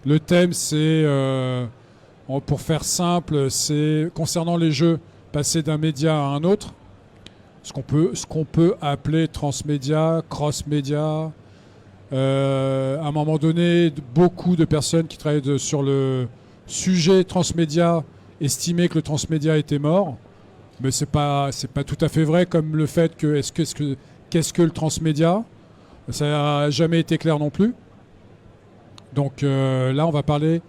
Le thème, c'est, pour faire simple, c'est concernant les jeux, passer d'un média à un autre. Ce qu'on peut appeler transmédia, cross-média. À un moment donné, beaucoup de personnes qui travaillent sur le sujet transmédia estimaient que le transmédia était mort. Mais c'est pas tout à fait vrai, comme le fait que qu'est-ce que le transmédia? Ça n'a jamais été clair non plus. Donc là, on va parler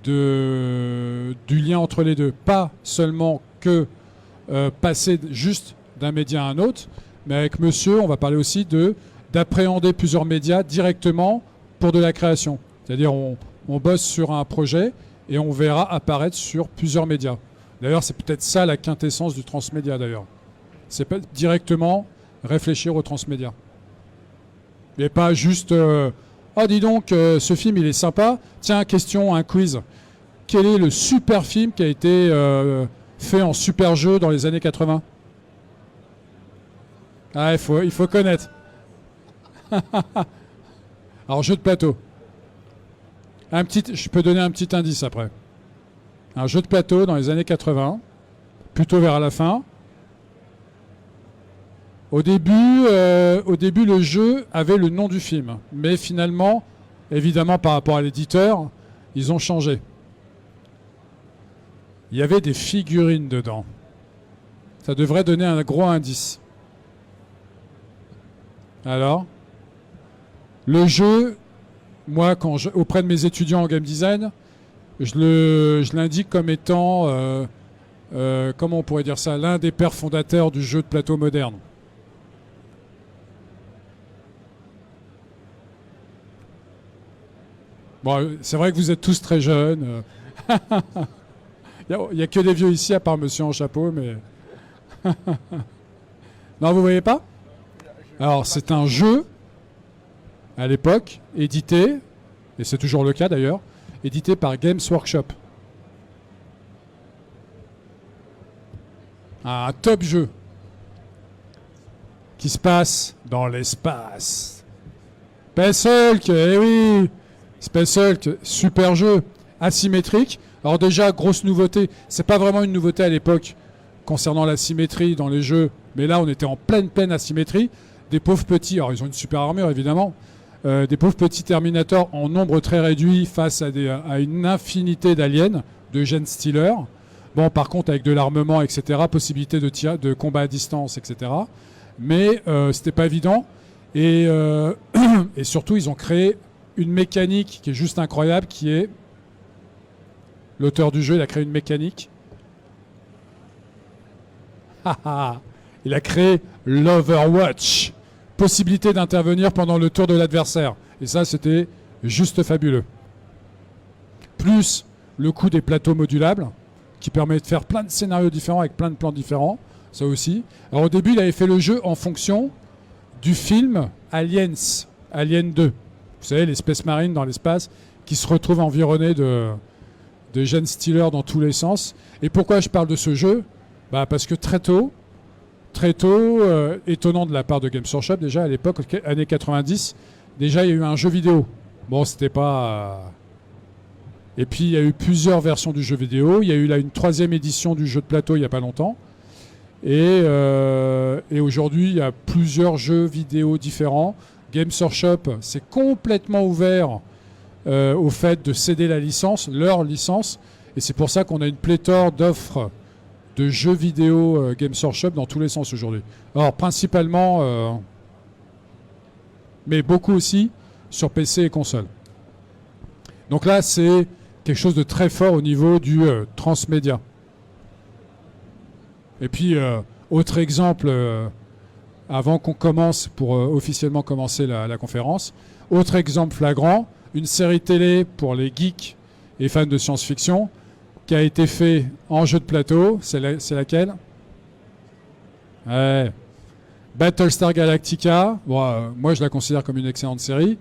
du lien entre les deux. Pas seulement que passer juste d'un média à un autre, mais avec monsieur, on va parler aussi d'appréhender plusieurs médias directement pour de la création. C'est-à-dire on bosse sur un projet et on verra apparaître sur plusieurs médias. D'ailleurs, c'est peut-être ça la quintessence du transmédia d'ailleurs. C'est pas directement réfléchir au transmédia. Et pas juste oh dis donc, ce film il est sympa. Tiens, question, un quiz. Quel est le super film qui a été fait en super jeu dans les années 80? Ah, il faut connaître. Alors, jeu de plateau. Je peux donner un petit indice après. Un jeu de plateau dans les années 80, plutôt vers la fin. Au début, le jeu avait le nom du film. Mais finalement, évidemment, par rapport à l'éditeur, ils ont changé. Il y avait des figurines dedans. Ça devrait donner un gros indice. Alors, le jeu, moi, auprès de mes étudiants en game design, je l'indique comme étant, comment on pourrait dire ça, l'un des pères fondateurs du jeu de plateau moderne. Bon, c'est vrai que vous êtes tous très jeunes. Il n'y a que des vieux ici, à part monsieur en chapeau, mais... Non, vous voyez pas? Alors, c'est un jeu, à l'époque, édité, et c'est toujours le cas d'ailleurs, édité par Games Workshop. Un top jeu qui se passe dans l'espace. Space Hulk, eh oui! Space Hulk, super jeu, asymétrique. Alors déjà, grosse nouveauté, c'est pas vraiment une nouveauté à l'époque concernant la symétrie dans les jeux, mais là on était en pleine asymétrie. Des pauvres petits, alors ils ont une super armure évidemment, des pauvres petits Terminators en nombre très réduit face à une infinité d'aliens, de Gen Stealer. Bon, par contre avec de l'armement, etc., possibilité de combat à distance, etc. Mais c'était pas évident. Et surtout, ils ont créé une mécanique qui est juste incroyable, qui est... L'auteur du jeu, il a créé une mécanique. Il a créé l'Overwatch. Possibilité d'intervenir pendant le tour de l'adversaire. Et ça, c'était juste fabuleux. Plus le coût des plateaux modulables, qui permet de faire plein de scénarios différents avec plein de plans différents. Ça aussi. Alors au début, il avait fait le jeu en fonction du film Aliens, Alien 2. Vous savez, l'espèce marine dans l'espace qui se retrouve environnée de Gen Stealer dans tous les sens. Et pourquoi je parle de ce jeu? Parce que très tôt, étonnant de la part de Games Workshop, déjà à l'époque, années 90, déjà il y a eu un jeu vidéo. Bon, c'était pas... Et puis il y a eu plusieurs versions du jeu vidéo. Il y a eu là une 3e édition du jeu de plateau il n'y a pas longtemps. Et aujourd'hui, il y a plusieurs jeux vidéo différents. Games Workshop s'est complètement ouvert au fait de céder la licence, leur licence. Et c'est pour ça qu'on a une pléthore d'offres de jeux vidéo Games Workshop dans tous les sens aujourd'hui. Alors principalement, mais beaucoup aussi sur PC et console. Donc là, c'est quelque chose de très fort au niveau du transmédia. Et puis, autre exemple, avant qu'on commence, pour officiellement commencer la conférence, autre exemple flagrant, une série télé pour les geeks et fans de science-fiction qui a été fait en jeu de plateau. C'est laquelle? Ouais. Battlestar Galactica. Bon, moi, je la considère comme une excellente série.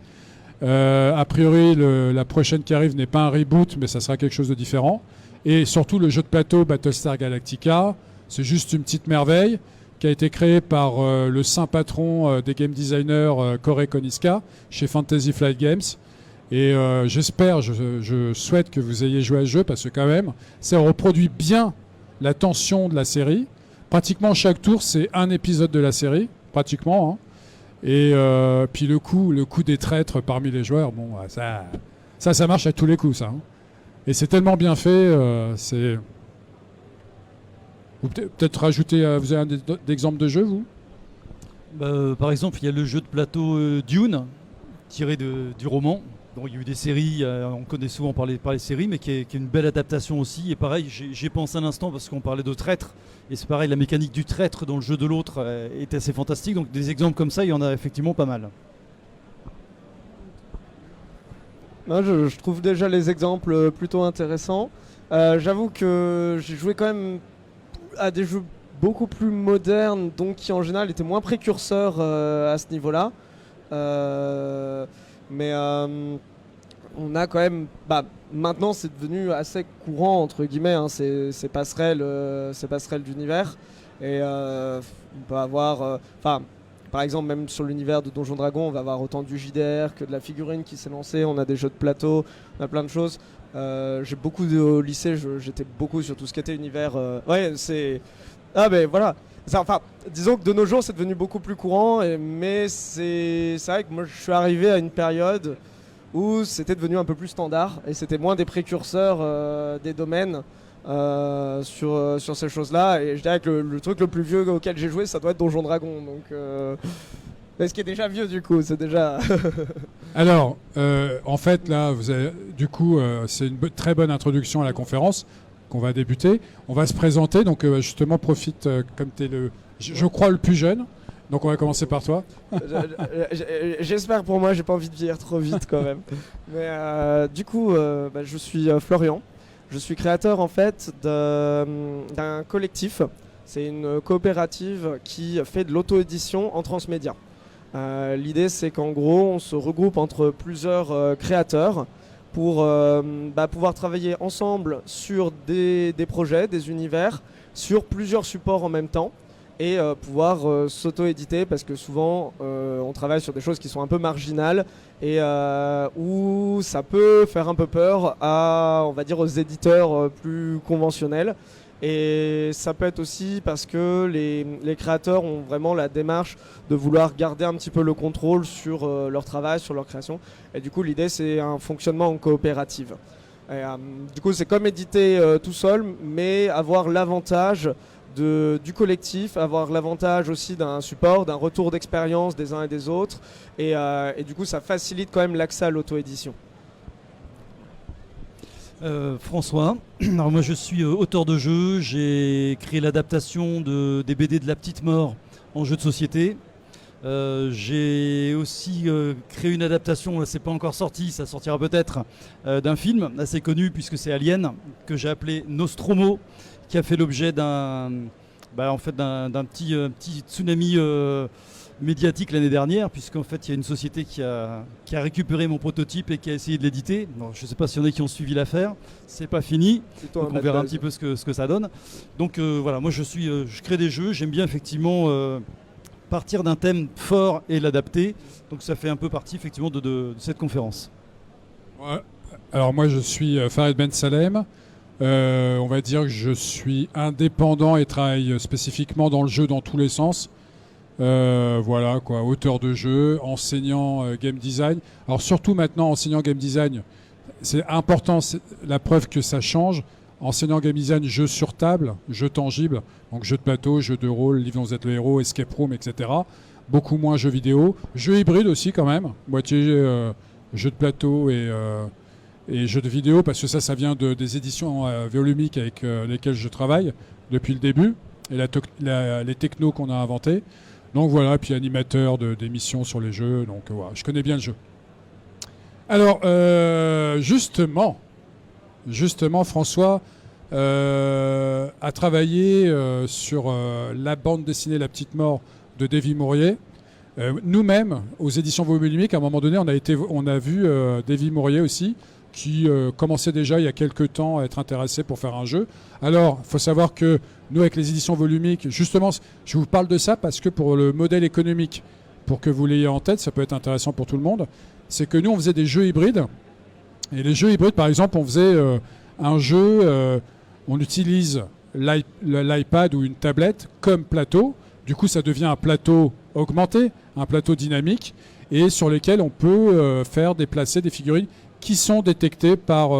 A priori, la prochaine qui arrive n'est pas un reboot, mais ça sera quelque chose de différent. Et surtout, le jeu de plateau Battlestar Galactica, c'est juste une petite merveille qui a été créée par le saint patron des game designers Corey Koniska chez Fantasy Flight Games. Et j'espère, je souhaite que vous ayez joué à ce jeu parce que quand même, ça reproduit bien la tension de la série. Pratiquement chaque tour, c'est un épisode de la série, pratiquement. Hein. Et puis le coup des traîtres parmi les joueurs, bon, ça marche à tous les coups, ça. Hein. Et c'est tellement bien fait, c'est... Vous peut-être rajouter, vous avez d'exemples de jeux, vous? Par exemple, il y a le jeu de plateau Dune, tiré du roman. Donc, il y a eu des séries, on connaît souvent par les séries, mais qui est une belle adaptation aussi. Et pareil, j'y pense un instant parce qu'on parlait de traître. Et c'est pareil, la mécanique du traître dans le jeu de l'autre est assez fantastique. Donc des exemples comme ça, il y en a effectivement pas mal. Moi, je trouve déjà les exemples plutôt intéressants. J'avoue que j'ai joué quand même à des jeux beaucoup plus modernes, donc qui en général étaient moins précurseurs à ce niveau-là. Mais on a quand même... maintenant, c'est devenu assez courant, entre guillemets, hein, ces passerelles d'univers. Et on peut avoir... par exemple, même sur l'univers de Donjons Dragons, on va avoir autant du JDR que de la figurine qui s'est lancée. On a des jeux de plateau, on a plein de choses. J'ai beaucoup au lycée, j'étais beaucoup sur tout ce qui était univers... voilà. Disons que de nos jours, c'est devenu beaucoup plus courant, mais c'est vrai que moi, je suis arrivé à une période où c'était devenu un peu plus standard, et c'était moins des précurseurs des domaines sur ces choses-là. Et je dirais que le truc le plus vieux auquel j'ai joué, ça doit être Donjons Dragons. Donc, mais ce qui est déjà vieux, du coup, c'est déjà... Alors, en fait, là, c'est une très bonne introduction à la conférence qu'on va débuter. On va se présenter, donc justement, profite, comme tu es je crois, le plus jeune. Donc on va commencer par toi. J'espère pour moi, j'ai pas envie de vieillir trop vite quand même. Mais du coup, je suis Florian. Je suis créateur en fait d'un collectif. C'est une coopérative qui fait de l'auto-édition en transmédia. L'idée c'est qu'en gros on se regroupe entre plusieurs créateurs pour pouvoir travailler ensemble sur des projets, des univers, sur plusieurs supports en même temps. Et pouvoir s'auto-éditer parce que souvent on travaille sur des choses qui sont un peu marginales et où ça peut faire un peu peur on va dire aux éditeurs plus conventionnels. Et ça peut être aussi parce que les créateurs ont vraiment la démarche de vouloir garder un petit peu le contrôle sur leur travail, sur leur création. Et du coup l'idée c'est un fonctionnement en coopérative. Et, du coup c'est comme éditer tout seul, mais avoir l'avantage du collectif, avoir l'avantage aussi d'un support, d'un retour d'expérience des uns et des autres, et du coup ça facilite quand même l'accès à l'auto-édition. François, alors moi je suis auteur de jeux, j'ai créé l'adaptation des BD de La Petite Mort en jeu de société. J'ai aussi créé une adaptation, là c'est pas encore sorti, ça sortira peut-être, d'un film assez connu puisque c'est Alien, que j'ai appelé Nostromo, qui a fait l'objet d'un petit tsunami médiatique l'année dernière, puisqu'en fait il y a une société qui a récupéré mon prototype et qui a essayé de l'éditer. Je ne sais pas s'il y en a qui ont suivi l'affaire, c'est pas fini, donc on verra un petit peu ce que ça donne. Donc voilà, moi je crée des jeux, j'aime bien effectivement partir d'un thème fort et l'adapter, donc ça fait un peu partie effectivement de cette conférence. Ouais. Alors moi je suis Farid Ben Salem. On va dire que je suis indépendant et travaille spécifiquement dans le jeu dans tous les sens. Voilà quoi, auteur de jeu, enseignant game design. Alors surtout maintenant enseignant game design, c'est important, c'est la preuve que ça change. Enseignant game design, jeu sur table, jeu tangible, donc jeu de plateau, jeu de rôle, Livre vous êtes le héros, escape room, etc. Beaucoup moins jeux vidéo, jeux hybrides aussi quand même, moitié jeu de plateau et jeux de vidéo, parce que ça vient des éditions volumiques avec lesquelles je travaille depuis le début, et les technos qu'on a inventés. Donc voilà, puis animateur d'émissions sur les jeux, donc voilà, je connais bien le jeu. Alors, justement, François a travaillé sur la bande dessinée La Petite Mort de Davy Mourier. Nous-mêmes, aux éditions volumiques, à un moment donné, on a vu Davy Mourier aussi, qui commençait déjà il y a quelques temps à être intéressé pour faire un jeu. Alors, il faut savoir que nous, avec les éditions volumiques, justement, je vous parle de ça parce que pour le modèle économique, pour que vous l'ayez en tête, ça peut être intéressant pour tout le monde, c'est que nous, on faisait des jeux hybrides. Et les jeux hybrides, par exemple, on faisait un jeu, on utilise l'iPad ou une tablette comme plateau. Du coup, ça devient un plateau augmenté, un plateau dynamique, et sur lesquels on peut faire déplacer des figurines qui sont détectées par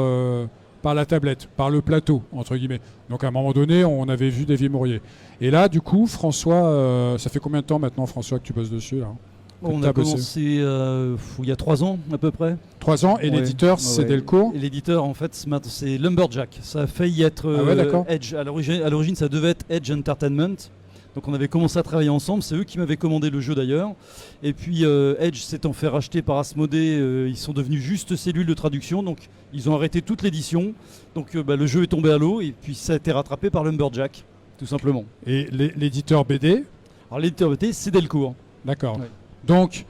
la tablette, par le plateau, entre guillemets. Donc à un moment donné, on avait vu Davy Mourier. Et là, du coup, François, ça fait combien de temps maintenant, François, que tu bosses dessus là, on a commencé il y a 3 ans à peu près. 3 ans, et l'éditeur, c'est Delcourt. Et l'éditeur, en fait, c'est Lumberjack. Ça a failli être Edge. À l'origine, ça devait être Edge Entertainment. Donc on avait commencé à travailler ensemble, c'est eux qui m'avaient commandé le jeu d'ailleurs. Et puis Edge s'étant fait racheter par Asmodée, ils sont devenus juste cellule de traduction, donc ils ont arrêté toute l'édition. Donc le jeu est tombé à l'eau et puis ça a été rattrapé par Lumberjack, tout simplement. Et l'éditeur BD? Alors l'éditeur BD, c'est Delcourt. D'accord. Ouais. Donc,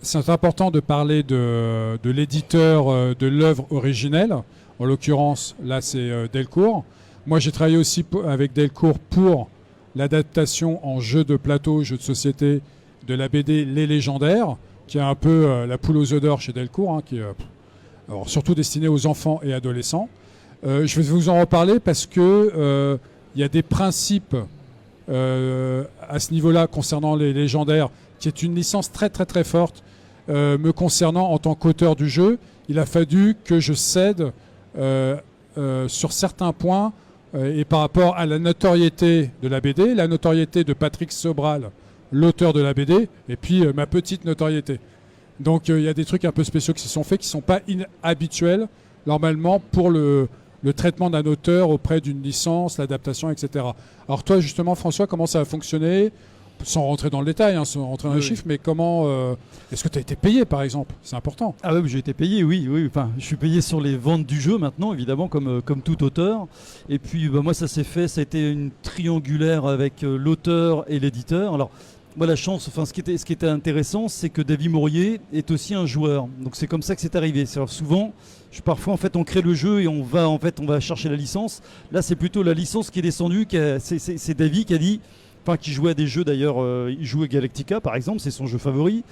c'est important de parler de l'éditeur de l'œuvre originelle. En l'occurrence, là c'est Delcourt. Moi, j'ai travaillé aussi avec Delcourt pour l'adaptation en jeu de plateau, jeu de société de la BD Les Légendaires, qui est un peu la poule aux œufs d'or chez Delcourt, hein, qui est alors, surtout destinée aux enfants et adolescents. Je vais vous en reparler parce que y a des principes à ce niveau-là concernant Les Légendaires, qui est une licence très très très forte me concernant en tant qu'auteur du jeu. Il a fallu que je cède sur certains points et par rapport à la notoriété de la BD, la notoriété de Patrick Sobral, l'auteur de la BD, et puis ma petite notoriété. Donc il y a des trucs un peu spéciaux qui se sont faits, qui ne sont pas inhabituels, normalement, pour le traitement d'un auteur auprès d'une licence, l'adaptation, etc. Alors toi, justement, François, comment ça a fonctionné ? Sans rentrer dans le détail, hein, sans rentrer dans les chiffres, mais comment... Est-ce que tu as été payé, par exemple ? C'est important. Ah oui, j'ai été payé, oui. Enfin, je suis payé sur les ventes du jeu maintenant, évidemment, comme tout auteur. Et puis, moi, ça s'est fait, ça a été une triangulaire avec l'auteur et l'éditeur. Alors, moi, la chance, enfin, ce qui était intéressant, c'est que Davy Mourier est aussi un joueur. Donc, c'est comme ça que c'est arrivé. C'est-à-dire, souvent, parfois, en fait, on crée le jeu et on va chercher la licence. Là, c'est plutôt la licence qui est descendue. C'est Davy qui a dit... Enfin, qui jouait à des jeux d'ailleurs, il jouait Galactica par exemple, c'est son jeu favori.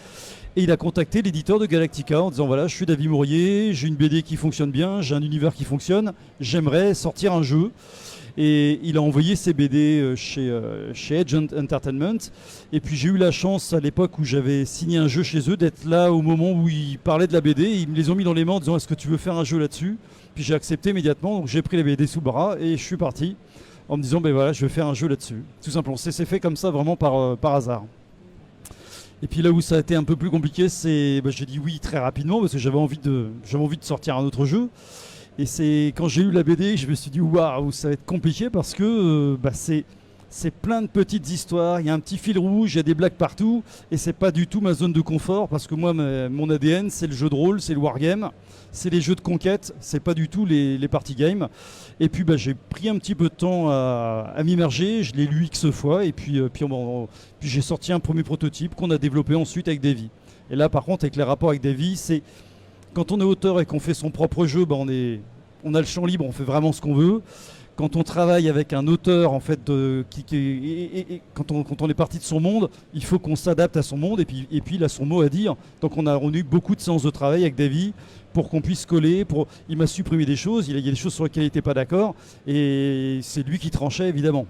Et il a contacté l'éditeur de Galactica en disant voilà, je suis Davy Mourier, j'ai une BD qui fonctionne bien, j'ai un univers qui fonctionne, j'aimerais sortir un jeu. Et il a envoyé ses BD chez Edge Entertainment. Et puis j'ai eu la chance à l'époque où j'avais signé un jeu chez eux d'être là au moment où ils parlaient de la BD. Ils me les ont mis dans les mains en disant est-ce que tu veux faire un jeu là-dessus ? Puis j'ai accepté immédiatement, donc j'ai pris les BD sous le bras et je suis parti. En me disant, ben voilà, je vais faire un jeu là-dessus. Tout simplement, c'est fait comme ça, vraiment par hasard. Et puis là où ça a été un peu plus compliqué, c'est j'ai dit oui très rapidement parce que j'avais envie de sortir un autre jeu. Et c'est quand j'ai eu la BD, je me suis dit waouh, ça va être compliqué parce que c'est plein de petites histoires, il y a un petit fil rouge, il y a des blagues partout, et c'est pas du tout ma zone de confort parce que moi, mon ADN, c'est le jeu de rôle, c'est le wargame, c'est les jeux de conquête, c'est pas du tout les party games. Et puis j'ai pris un petit peu de temps à m'immerger, je l'ai lu X fois, et puis j'ai sorti un premier prototype qu'on a développé ensuite avec Davy. Et là, par contre, avec les rapports avec Davy, c'est quand on est auteur et qu'on fait son propre jeu, on a le champ libre, on fait vraiment ce qu'on veut. Quand on travaille avec un auteur, en fait, quand on est parti de son monde, il faut qu'on s'adapte à son monde et puis il a son mot à dire. Donc on a eu beaucoup de séances de travail avec Davy pour qu'on puisse coller. Il m'a supprimé des choses, il y a des choses sur lesquelles il n'était pas d'accord et c'est lui qui tranchait évidemment.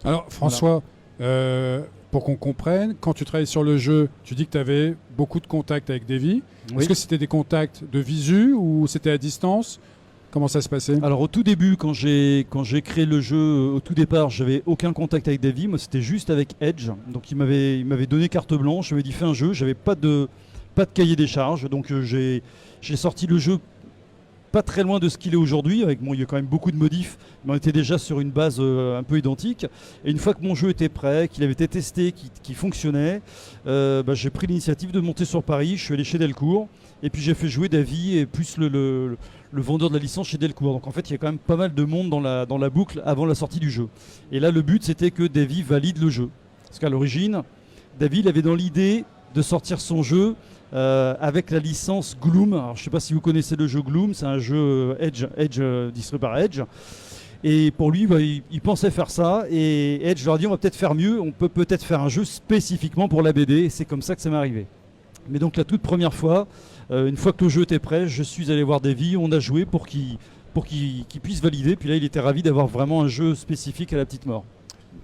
Alors François, voilà. Pour qu'on comprenne, quand tu travailles sur le jeu, tu dis que tu avais beaucoup de contacts avec Davy. Oui. Est-ce que c'était des contacts de visu ou c'était à distance ? Comment ça se passait ? Alors au tout début, quand j'ai créé le jeu, au tout départ, j'avais aucun contact avec Davy. Moi, c'était juste avec Edge. Donc il m'avait donné carte blanche. Il m'avait dit fais un jeu. J'avais pas de cahier des charges. Donc j'ai sorti le jeu pas très loin de ce qu'il est aujourd'hui. Il y a quand même beaucoup de modifs, mais on était déjà sur une base un peu identique. Et une fois que mon jeu était prêt, qu'il avait été testé, qu'il fonctionnait, j'ai pris l'initiative de monter sur Paris. Je suis allé chez Delcourt. Et puis j'ai fait jouer Davy et plus le vendeur de la licence chez Delcourt. Donc en fait, il y a quand même pas mal de monde dans la boucle avant la sortie du jeu. Et là, le but, c'était que Davy valide le jeu. Parce qu'à l'origine, Davy, il avait dans l'idée de sortir son jeu avec la licence Gloom. Alors je ne sais pas si vous connaissez le jeu Gloom, c'est un jeu Edge distribué par Edge. Et pour lui, il pensait faire ça. Et Edge leur a dit, on va peut-être faire mieux. On peut peut-être faire un jeu spécifiquement pour la BD. Et c'est comme ça que ça m'est arrivé. Mais donc la toute première fois, une fois que le jeu était prêt, je suis allé voir Davy. On a joué pour qu'il puisse valider. Puis là, il était ravi d'avoir vraiment un jeu spécifique à la petite mort.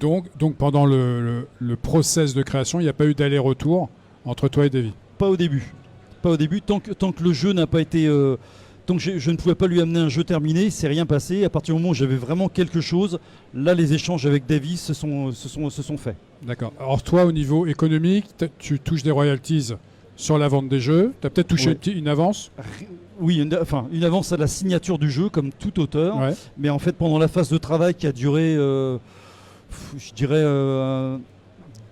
Donc pendant le process de création, il n'y a pas eu d'aller-retour entre toi et Davy? Pas au début. Pas au début. Tant que le jeu n'a pas été... donc je ne pouvais pas lui amener un jeu terminé, il s'est rien passé. À partir du moment où j'avais vraiment quelque chose, là les échanges avec Davy se sont faits. D'accord. Alors toi, au niveau économique, tu touches des royalties sur la vente des jeux. Tu as peut-être touché une avance? Oui, une avance à la signature du jeu, comme tout auteur. Ouais. Mais en fait, pendant la phase de travail qui a duré, je dirais,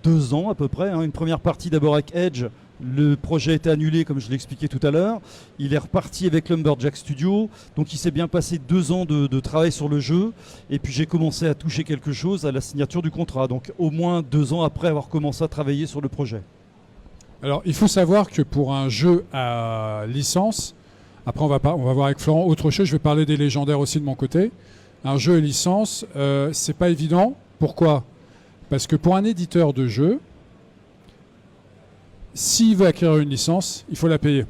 2 ans à peu près, une première partie d'abord avec Edge. Le projet a été annulé, comme je l'expliquais tout à l'heure. Il est reparti avec Lumberjack Studio. Donc il s'est bien passé 2 ans de travail sur le jeu. Et puis j'ai commencé à toucher quelque chose à la signature du contrat. Donc au moins 2 ans après avoir commencé à travailler sur le projet. Alors il faut savoir que pour un jeu à licence, après on va voir avec Florent autre chose, je vais parler des légendaires aussi de mon côté. Un jeu à licence, c'est pas évident. Pourquoi? Parce que pour un éditeur de jeu, s'il veut acquérir une licence, il faut la payer.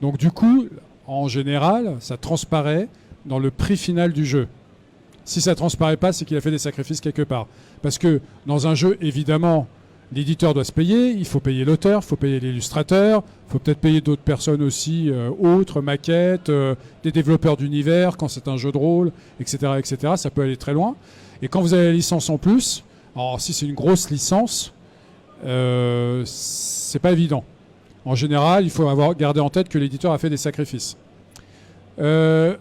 Donc du coup, en général, ça transparaît dans le prix final du jeu. Si ça ne transparaît pas, c'est qu'il a fait des sacrifices quelque part. Parce que dans un jeu, évidemment, l'éditeur doit se payer, il faut payer l'auteur, il faut payer l'illustrateur, il faut peut-être payer d'autres personnes aussi, autres, maquettes, des développeurs d'univers, quand c'est un jeu de rôle, etc., etc. Ça peut aller très loin. Et quand vous avez la licence en plus, alors si c'est une grosse licence, c'est pas évident. En général, il faut garder en tête que l'éditeur a fait des sacrifices. Là,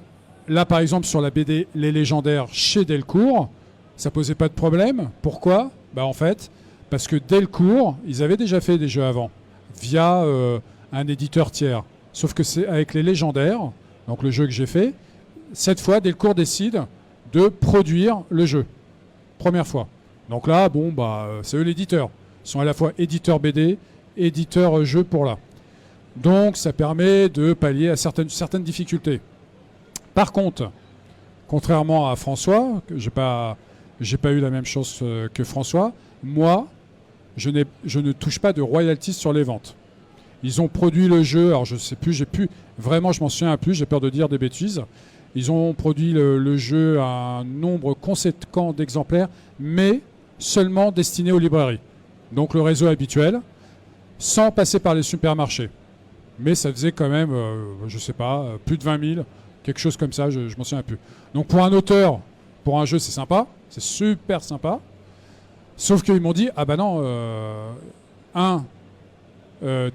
par exemple, sur la BD Les Légendaires chez Delcourt, ça posait pas de problème. Pourquoi? En fait, parce que Delcourt, ils avaient déjà fait des jeux avant, via un éditeur tiers. Sauf que c'est avec Les Légendaires, donc le jeu que j'ai fait, cette fois, Delcourt décide de produire le jeu. Première fois. Donc là, c'est eux l'éditeur. Ils sont à la fois éditeurs BD, éditeurs jeux pour là. Donc ça permet de pallier à certaines difficultés. Par contre, contrairement à François, que j'ai pas eu la même chose que François, moi, je ne touche pas de royalties sur les ventes. Ils ont produit le jeu, alors je sais plus, vraiment je m'en souviens plus, j'ai peur de dire des bêtises. Ils ont produit le jeu à un nombre conséquent d'exemplaires, mais seulement destiné aux librairies. Donc le réseau habituel, sans passer par les supermarchés. Mais ça faisait quand même, je sais pas, plus de 20 000, quelque chose comme ça, je m'en souviens plus. Donc pour un auteur, pour un jeu, c'est sympa, c'est super sympa. Sauf qu'ils m'ont dit,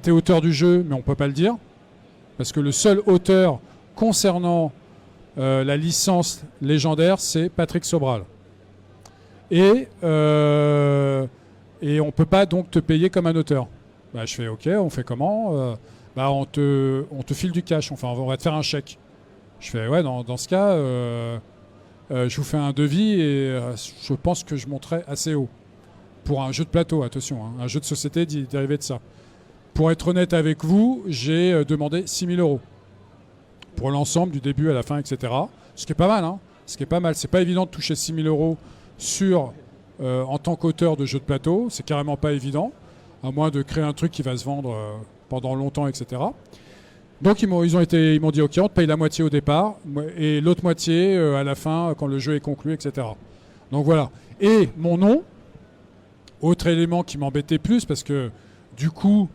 t'es auteur du jeu, mais on peut pas le dire. Parce que le seul auteur concernant la licence légendaire, c'est Patrick Sobral. Et on ne peut pas donc te payer comme un auteur. Je fais OK, on fait comment? On te file du cash, enfin on va te faire un chèque. Je fais ouais, dans ce cas, je vous fais un devis et je pense que je monterai assez haut. Pour un jeu de plateau, attention, un jeu de société dérivé de ça. Pour être honnête avec vous, j'ai demandé 6 000 € pour l'ensemble, du début à la fin, etc. Ce qui est pas mal, Ce qui est pas mal. C'est pas évident de toucher 6 000 € en tant qu'auteur de jeux de plateau. C'est carrément pas évident, à moins de créer un truc qui va se vendre pendant longtemps, etc. Donc ils m'ont dit OK, on te paye la moitié au départ et l'autre moitié à la fin quand le jeu est conclu, etc. Donc voilà. Et mon nom, autre élément qui m'embêtait plus, parce que du coup,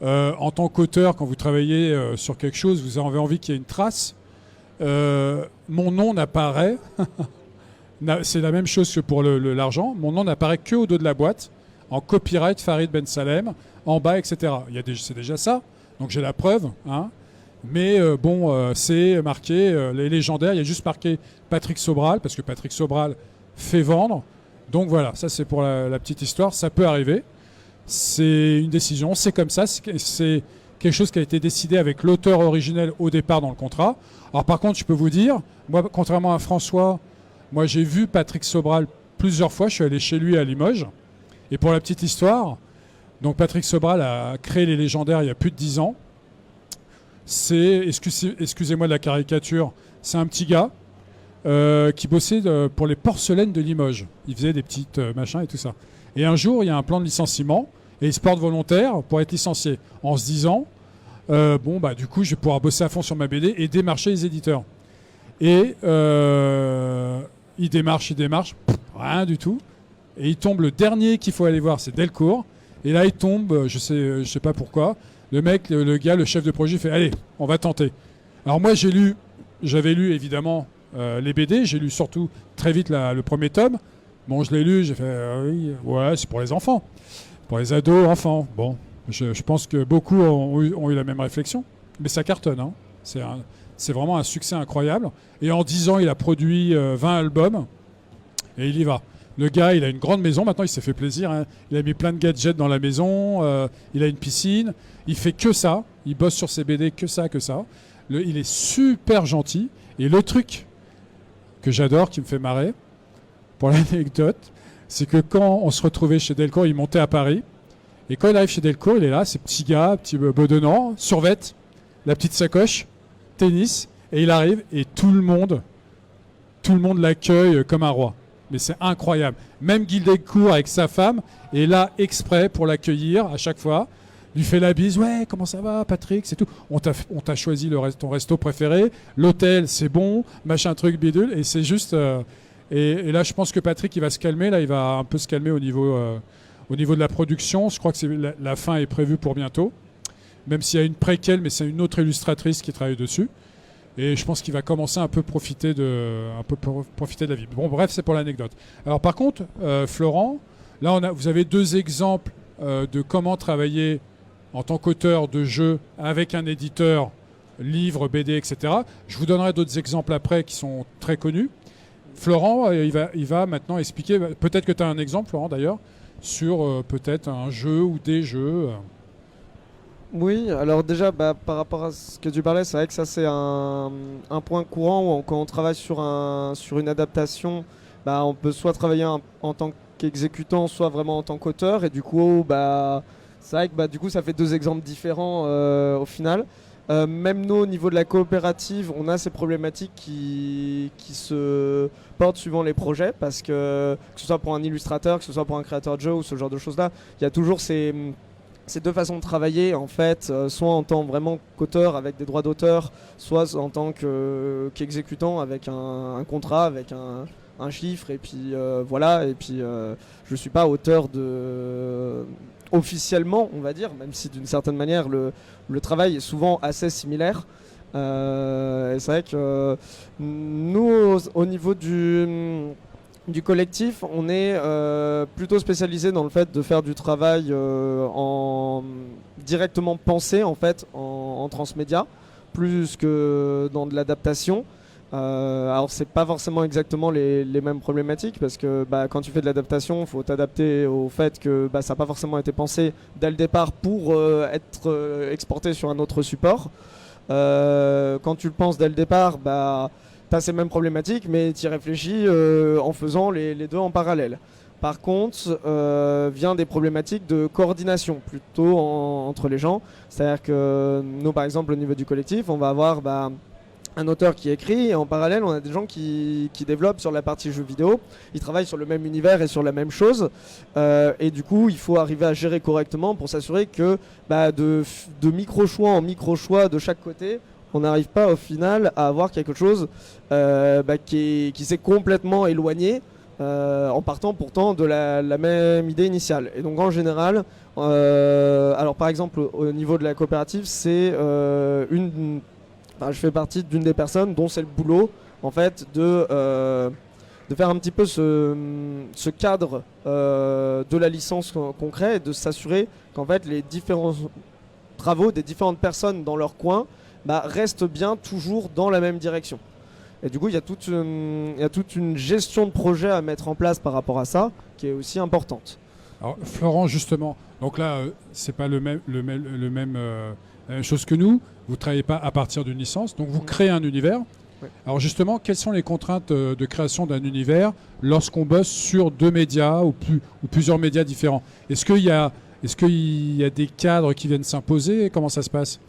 en tant qu'auteur, quand vous travaillez sur quelque chose, vous avez envie qu'il y ait une trace. Mon nom n'apparaît. C'est la même chose que pour l'argent. Mon nom n'apparaît que au dos de la boîte, en copyright Farid Ben Salem, en bas, etc. C'est déjà ça. Donc j'ai la preuve. Mais c'est marqué les légendaires. Il y a juste marqué Patrick Sobral, parce que Patrick Sobral fait vendre. Donc voilà, ça c'est pour la petite histoire. Ça peut arriver. C'est une décision, c'est comme ça. C'est quelque chose qui a été décidé avec l'auteur originel au départ dans le contrat. Alors par contre, je peux vous dire, moi, contrairement à François, moi j'ai vu Patrick Sobral plusieurs fois. Je suis allé chez lui à Limoges. Et pour la petite histoire, donc Patrick Sobral a créé les légendaires il y a plus de 10 ans. Excusez-moi de la caricature, c'est un petit gars. qui bossait pour les porcelaines de Limoges. Il faisait des petites machins et tout ça. Et un jour, il y a un plan de licenciement et il se porte volontaire pour être licencié en se disant du coup, je vais pouvoir bosser à fond sur ma BD et démarcher les éditeurs. Et il démarche, rien du tout. Et il tombe, le dernier qu'il faut aller voir, c'est Delcourt. Et là, il tombe, je sais pas pourquoi. Le mec, le gars, le chef de projet fait allez, on va tenter. Alors moi, j'avais lu évidemment les BD, j'ai lu surtout très vite le premier tome. Bon, je l'ai lu, j'ai fait oui, ouais, c'est pour les enfants, pour les ados, enfants. Bon, je pense que beaucoup ont eu la même réflexion, mais ça cartonne. Hein. C'est vraiment un succès incroyable. Et en 10 ans, il a produit 20 albums et il y va. Le gars, il a une grande maison. Maintenant, il s'est fait plaisir. Hein. Il a mis plein de gadgets dans la maison. Il a une piscine. Il fait que ça. Il bosse sur ses BD, que ça. Il est super gentil. Et le truc que j'adore, qui me fait marrer, pour l'anecdote, c'est que quand on se retrouvait chez Delcourt, il montait à Paris. Et quand il arrive chez Delcourt, il est là, ces petits gars, petit bedonnant, survêt, la petite sacoche, tennis. Et il arrive et tout le monde l'accueille comme un roi. Mais c'est incroyable. Même Guy Delcourt avec sa femme est là exprès pour l'accueillir à chaque fois. Lui fait la bise. Ouais, comment ça va, Patrick? C'est tout. On t'a choisi ton resto préféré. L'hôtel, c'est bon. Machin truc bidule. Et c'est juste. Et là, je pense que Patrick, il va se calmer. Là, il va un peu se calmer au niveau de la production. Je crois que la fin est prévue pour bientôt. Même s'il y a une préquelle, mais c'est une autre illustratrice qui travaille dessus. Et je pense qu'il va commencer à un peu profiter de la vie. Bon, bref, c'est pour l'anecdote. Alors, par contre, Florent, là, vous avez 2 exemples de comment travailler en tant qu'auteur de jeu avec un éditeur, livre, BD, etc. Je vous donnerai d'autres exemples après qui sont très connus. Florent, il va maintenant expliquer, peut-être que tu as un exemple, Florent, d'ailleurs, sur peut-être un jeu ou des jeux. Oui, alors déjà, par rapport à ce que tu parlais, c'est vrai que ça c'est un point courant où quand on travaille sur une adaptation, on peut soit travailler en tant qu'exécutant, soit vraiment en tant qu'auteur, et du coup, c'est vrai que du coup ça fait 2 exemples différents au final. Même nous, au niveau de la coopérative, on a ces problématiques qui se portent suivant les projets, parce que ce soit pour un illustrateur, que ce soit pour un créateur de jeu ou ce genre de choses-là, il y a toujours ces 2 façons de travailler, en fait, soit en tant vraiment qu'auteur avec des droits d'auteur, soit en tant qu'exécutant avec un contrat, avec un chiffre, et puis voilà, et puis je suis pas auteur officiellement, on va dire, même si d'une certaine manière le travail est souvent assez similaire. Et c'est vrai que nous, au niveau du collectif, on est plutôt spécialisé dans le fait de faire du travail directement pensé en fait en transmédia, plus que dans de l'adaptation. Alors c'est pas forcément exactement les mêmes problématiques, parce que quand tu fais de l'adaptation, il faut t'adapter au fait que ça n'a pas forcément été pensé dès le départ pour être exporté sur un autre support. Quand tu le penses dès le départ, t'as ces mêmes problématiques, mais tu y réfléchis en faisant les 2 en parallèle. Par contre, vient des problématiques de coordination plutôt entre les gens. C'est-à-dire que nous, par exemple, au niveau du collectif, on va avoir un auteur qui écrit, et en parallèle, on a des gens qui développent sur la partie jeux vidéo. Ils travaillent sur le même univers et sur la même chose. Et du coup, il faut arriver à gérer correctement pour s'assurer que de micro-choix en micro-choix de chaque côté, on n'arrive pas au final à avoir quelque chose qui s'est complètement éloigné en partant pourtant de la même idée initiale. Et donc en général, alors par exemple au niveau de la coopérative, c'est je fais partie d'une des personnes dont c'est le boulot en fait de faire un petit peu ce cadre de la licence qu'on crée, et de s'assurer qu'en fait les différents travaux des différentes personnes dans leur coin reste bien toujours dans la même direction. Et du coup, il y a toute une gestion de projet à mettre en place par rapport à ça, qui est aussi importante. Alors, Florent, justement, donc là, c'est pas la même chose que nous. Vous travaillez pas à partir d'une licence, donc vous créez un univers. Ouais. Alors justement, quelles sont les contraintes de création d'un univers lorsqu'on bosse sur 2 médias ou plusieurs médias différents? Est-ce qu'il y a des cadres qui viennent s'imposer? Comment ça se passe?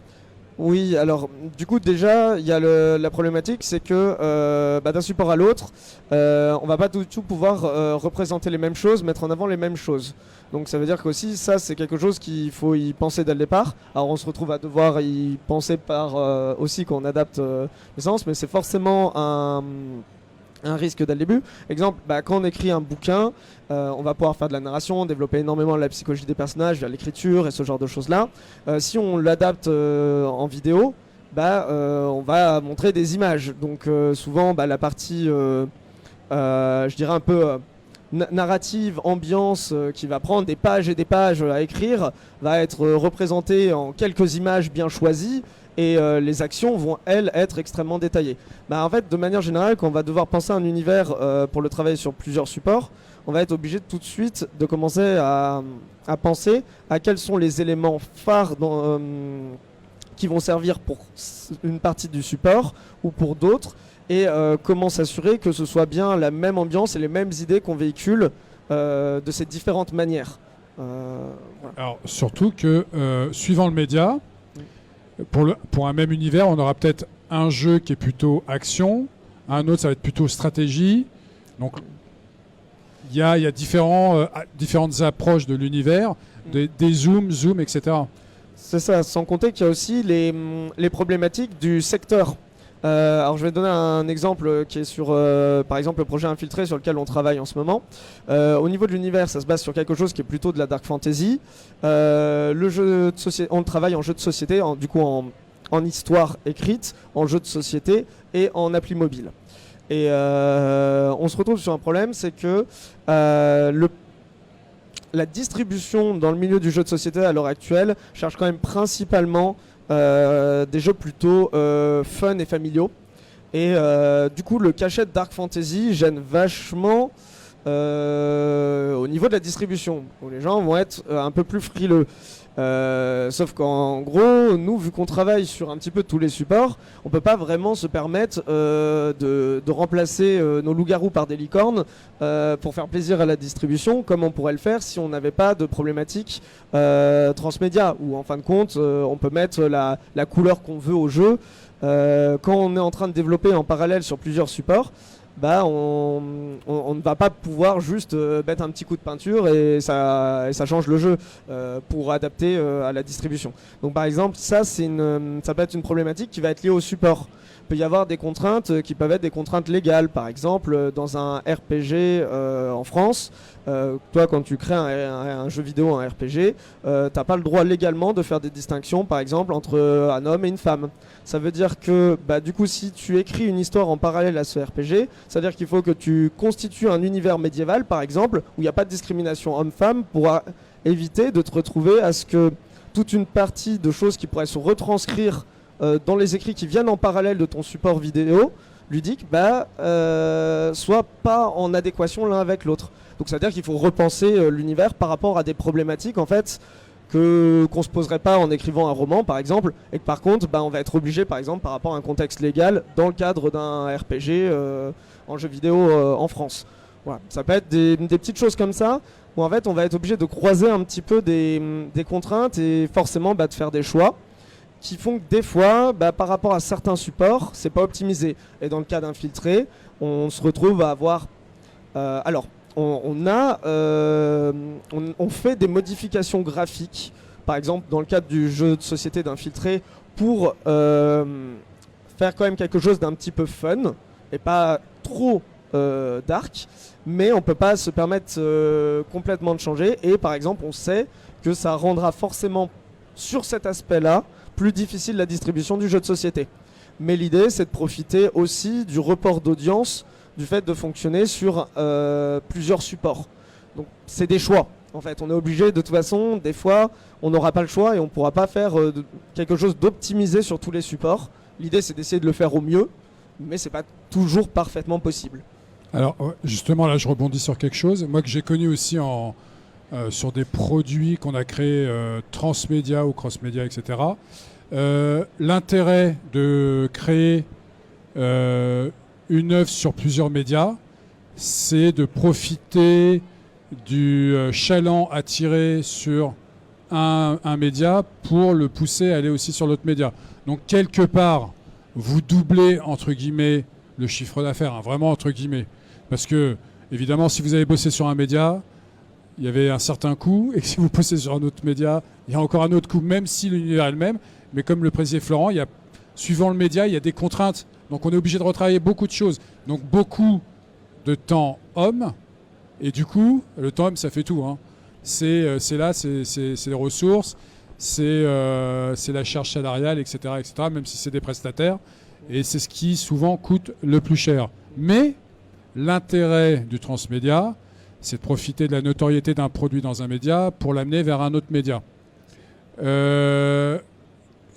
Oui, alors du coup déjà il y a la problématique, c'est que d'un support à l'autre, on va pas du tout pouvoir représenter les mêmes choses, mettre en avant les mêmes choses. Donc ça veut dire qu'aussi ça c'est quelque chose qu'il faut y penser dès le départ. Alors on se retrouve à devoir y penser par aussi quand on adapte l'essence, mais c'est forcément un risque dès le début. Exemple, quand on écrit un bouquin, on va pouvoir faire de la narration, développer énormément la psychologie des personnages via l'écriture et ce genre de choses-là. Si on l'adapte en vidéo, on va montrer des images. Donc souvent, la partie, je dirais un peu narrative, ambiance, qui va prendre des pages et des pages à écrire, va être représentée en quelques images bien choisies. Et les actions vont, elles, être extrêmement détaillées. En fait, de manière générale, quand on va devoir penser un univers pour le travailler sur plusieurs supports, on va être obligé tout de suite de commencer à penser à quels sont les éléments phares qui vont servir pour une partie du support ou pour d'autres, et comment s'assurer que ce soit bien la même ambiance et les mêmes idées qu'on véhicule de ces différentes manières. Voilà. Alors, surtout que, suivant le média, pour un même univers, on aura peut-être un jeu qui est plutôt action, un autre ça va être plutôt stratégie. Donc il y a différentes approches de l'univers, des zooms, etc. C'est ça, sans compter qu'il y a aussi les problématiques du secteur. Alors je vais donner un exemple qui est sur par exemple le projet Infiltré sur lequel on travaille en ce moment. Au niveau de l'univers, ça se base sur quelque chose qui est plutôt de la dark fantasy. Le jeu de société, on travaille en jeu de société, du coup en histoire écrite, en jeu de société et en appli mobile. Et on se retrouve sur un problème, c'est que la distribution dans le milieu du jeu de société à l'heure actuelle cherche quand même principalement des jeux plutôt fun et familiaux. Et du coup, le cachet de Dark Fantasy gêne vachement au niveau de la distribution, où les gens vont être un peu plus frileux. Sauf qu'en gros, nous, vu qu'on travaille sur un petit peu tous les supports, on peut pas vraiment se permettre de remplacer nos loups-garous par des licornes pour faire plaisir à la distribution, comme on pourrait le faire si on n'avait pas de problématique transmédia, où en fin de compte, on peut mettre la couleur qu'on veut au jeu. Quand on est en train de développer en parallèle sur plusieurs supports, on ne va pas pouvoir juste mettre un petit coup de peinture et ça change le jeu pour adapter à la distribution. Donc par exemple, ça peut être une problématique qui va être liée au support. Il peut y avoir des contraintes qui peuvent être des contraintes légales. Par exemple, dans un RPG en France, toi quand tu crées un jeu vidéo en RPG, t'as pas le droit légalement de faire des distinctions, par exemple, entre un homme et une femme. Ça veut dire que du coup, si tu écris une histoire en parallèle à ce RPG, ça veut dire qu'il faut que tu constitues un univers médiéval, par exemple, où il n'y a pas de discrimination homme-femme, pour éviter de te retrouver à ce que toute une partie de choses qui pourraient se retranscrire dans les écrits qui viennent en parallèle de ton support vidéo ludique, soit pas en adéquation l'un avec l'autre. Donc ça veut dire qu'il faut repenser l'univers par rapport à des problématiques en fait qu'on se poserait pas en écrivant un roman par exemple, et que par contre on va être obligé par exemple par rapport à un contexte légal dans le cadre d'un RPG en jeu vidéo en France. Voilà. Ça peut être des petites choses comme ça où en fait on va être obligé de croiser un petit peu des contraintes et forcément de faire des choix qui font que des fois, par rapport à certains supports, c'est pas optimisé. Et dans le cas d'Infiltré, on se retrouve à avoir... on fait des modifications graphiques, par exemple dans le cadre du jeu de société d'Infiltré, pour faire quand même quelque chose d'un petit peu fun, et pas trop dark, mais on peut pas se permettre complètement de changer, et par exemple on sait que ça rendra forcément sur cet aspect-là plus difficile la distribution du jeu de société. Mais l'idée, c'est de profiter aussi du report d'audience, du fait de fonctionner sur plusieurs supports. Donc c'est des choix. En fait, on est obligé, de toute façon, des fois, on n'aura pas le choix et on ne pourra pas faire quelque chose d'optimisé sur tous les supports. L'idée, c'est d'essayer de le faire au mieux, mais c'est pas toujours parfaitement possible. Alors, justement, là, je rebondis sur quelque chose. Moi, que j'ai connu aussi sur des produits qu'on a créés transmédia ou cross-média, etc. L'intérêt de créer une œuvre sur plusieurs médias, c'est de profiter du chaland attiré sur un média pour le pousser à aller aussi sur l'autre média. Donc quelque part, vous doublez entre guillemets le chiffre d'affaires, hein, vraiment entre guillemets. Parce que évidemment, si vous avez bossé sur un média, il y avait un certain coût, et que si vous bossez sur un autre média, il y a encore un autre coût, même si l'univers est le même. Mais comme le précisait Florent, suivant le média, il y a des contraintes. Donc on est obligé de retravailler beaucoup de choses. Donc beaucoup de temps homme. Et du coup, le temps homme, ça fait tout. Hein. C'est les ressources, c'est la charge salariale, etc., même si c'est des prestataires. Et c'est ce qui souvent coûte le plus cher. Mais l'intérêt du transmédia, c'est de profiter de la notoriété d'un produit dans un média pour l'amener vers un autre média. Je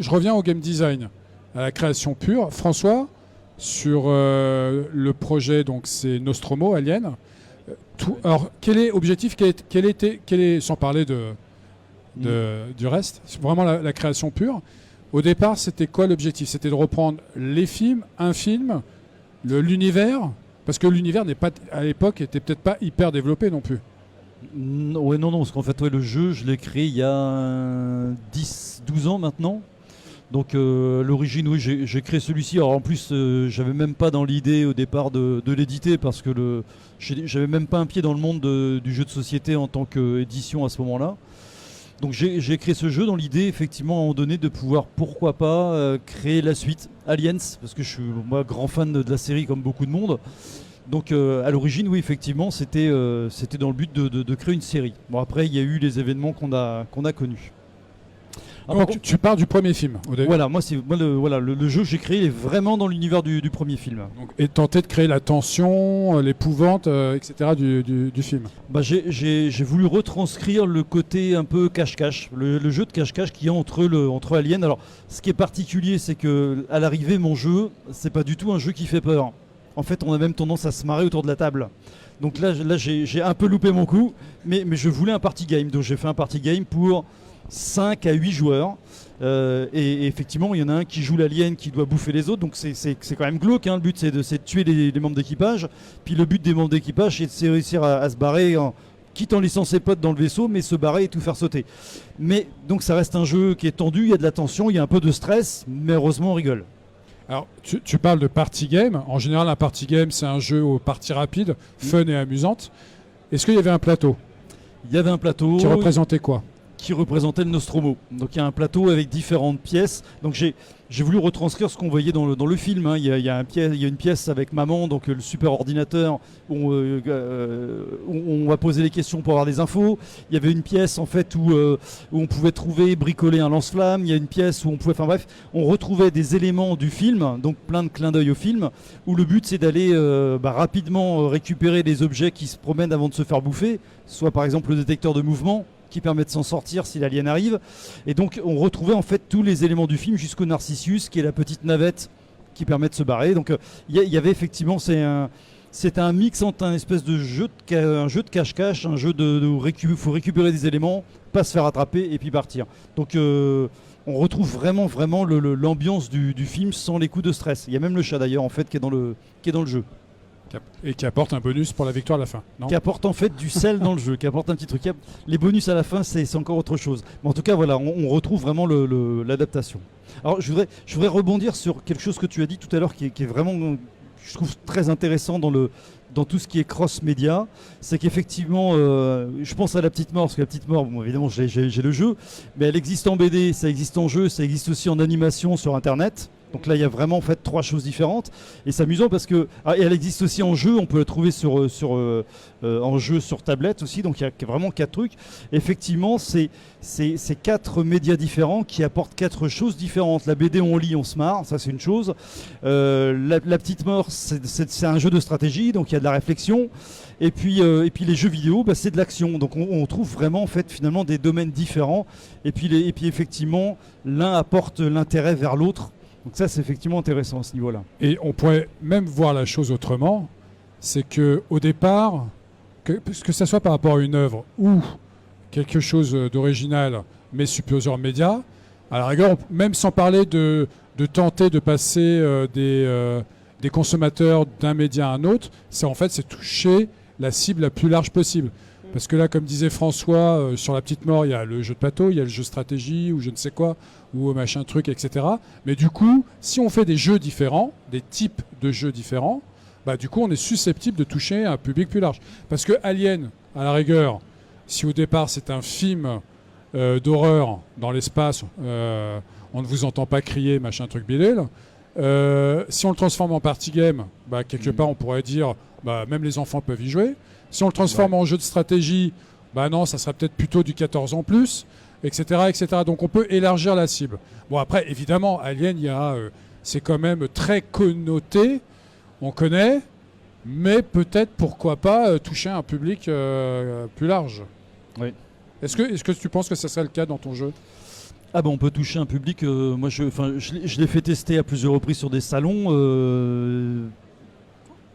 reviens au game design, à la création pure. François, sur le projet, donc c'est Nostromo, Alien. Alors, quel est l'objectif, sans parler du reste, c'est vraiment la création pure. Au départ, c'était quoi l'objectif? C'était de reprendre les films, un film, l'univers, parce que l'univers à l'époque n'était peut-être pas hyper développé non plus. Ouais, non, parce qu'en fait, le jeu, je l'ai créé il y a 10-12 ans maintenant. Donc l'origine, oui, j'ai créé celui-ci. Alors en plus, j'avais même pas dans l'idée au départ de l'éditer parce que j'avais même pas un pied dans le monde du jeu de société en tant qu'édition à ce moment-là. Donc j'ai créé ce jeu dans l'idée, effectivement, à un moment donné, de pouvoir, pourquoi pas, créer la suite, Aliens, parce que je suis, moi, grand fan de la série comme beaucoup de monde. Donc à l'origine, oui, effectivement, c'était dans le but de créer une série. Bon, après, il y a eu les événements qu'on a connus. Donc tu parles du premier film. Voilà, le jeu que j'ai créé est vraiment dans l'univers du premier film. Donc, et tenter de créer la tension, l'épouvante, etc. du film. Bah, j'ai voulu retranscrire le côté un peu cache-cache, le jeu de cache-cache qu'il y a entre Alien. Alors, ce qui est particulier, c'est que à l'arrivée, mon jeu, c'est pas du tout un jeu qui fait peur. En fait, on a même tendance à se marrer autour de la table. Donc là j'ai un peu loupé mon coup, mais je voulais un party game. Donc j'ai fait un party game pour 5 à 8 joueurs. Et effectivement, il y en a un qui joue l'alien qui doit bouffer les autres. Donc c'est quand même glauque. Hein. Le but, c'est de tuer les membres d'équipage. Puis le but des membres d'équipage, c'est de réussir à se barrer, quitte en laissant ses potes dans le vaisseau, mais se barrer et tout faire sauter. Mais donc ça reste un jeu qui est tendu, il y a de la tension, il y a un peu de stress, mais heureusement, on rigole. Alors, tu parles de party game. En général, un party game, c'est un jeu aux parties rapides, fun et amusante. Est-ce qu'il y avait un plateau? Il y avait un plateau. Qui représentait quoi? Qui représentait le Nostromo. Donc il y a un plateau avec différentes pièces. Donc j'ai voulu retranscrire ce qu'on voyait dans le film. Hein. Il y a une pièce avec maman, donc le super ordinateur où on va poser les questions pour avoir des infos. Il y avait une pièce en fait où on pouvait bricoler un lance-flamme. Il y a une pièce où on pouvait, enfin bref, on retrouvait des éléments du film, donc plein de clins d'œil au film, où le but c'est d'aller rapidement récupérer des objets qui se promènent avant de se faire bouffer, soit par exemple le détecteur de mouvement, qui permet de s'en sortir si l'alien arrive. Et donc on retrouvait en fait tous les éléments du film jusqu'au Narcissus, qui est la petite navette qui permet de se barrer. Donc il y avait effectivement, c'était un mix entre un espèce de jeu de cache-cache, un jeu il faut récupérer des éléments, pas se faire attraper et puis partir. Donc on retrouve vraiment l'ambiance du film sans les coups de stress. Il y a même le chat d'ailleurs en fait qui est dans le jeu. Et qui apporte un bonus pour la victoire à la fin, non? Qui apporte en fait du sel dans le jeu, qui apporte un petit truc. Les bonus à la fin, c'est encore autre chose. Mais en tout cas, voilà, on retrouve vraiment l'adaptation. Alors, je voudrais rebondir sur quelque chose que tu as dit tout à l'heure, qui est vraiment, je trouve, très intéressant dans tout ce qui est cross-média. C'est qu'effectivement, je pense à La Petite Mort, parce que La Petite Mort, bon, évidemment, j'ai le jeu, mais elle existe en BD, ça existe en jeu, ça existe aussi en animation sur Internet. Donc là, il y a vraiment en fait 3 choses différentes. Et c'est amusant parce que et elle existe aussi en jeu. On peut la trouver en jeu sur tablette aussi. Donc il y a vraiment 4 trucs. Effectivement, c'est 4 médias différents qui apportent 4 choses différentes. La BD, on lit, on se marre. Ça, c'est une chose. La Petite Mort, c'est un jeu de stratégie. Donc il y a de la réflexion. Et puis les jeux vidéo, c'est de l'action. Donc on trouve vraiment en fait finalement des domaines différents. Et puis effectivement, l'un apporte l'intérêt vers l'autre. Donc ça, c'est effectivement intéressant à ce niveau-là. Et on pourrait même voir la chose autrement, c'est qu'au départ, que ce soit par rapport à une œuvre ou quelque chose d'original, mais sur plusieurs médias, à la rigueur, même sans parler de tenter de passer des consommateurs d'un média à un autre, c'est toucher la cible la plus large possible. Parce que là, comme disait François, sur la petite mort, il y a le jeu de plateau, il y a le jeu stratégie, ou je ne sais quoi, ou machin truc, etc. Mais du coup, si on fait des jeux différents, des types de jeux différents, bah du coup, on est susceptible de toucher un public plus large. Parce que Alien, à la rigueur, si au départ c'est un film d'horreur dans l'espace, on ne vous entend pas crier, machin truc bidule. Si on le transforme en party game, bah, quelque part on pourrait dire bah, même les enfants peuvent y jouer. Si on le transforme en jeu de stratégie, bah non, ça sera peut-être plutôt du 14 ans plus, etc., etc. Donc on peut élargir la cible. Bon après, évidemment, Alien, c'est quand même très connoté, on connaît, mais peut-être pourquoi pas toucher un public plus large. Oui. Est-ce que tu penses que ça serait le cas dans ton jeu ? Ah ben on peut toucher un public, moi je l'ai fait tester à plusieurs reprises sur des salons,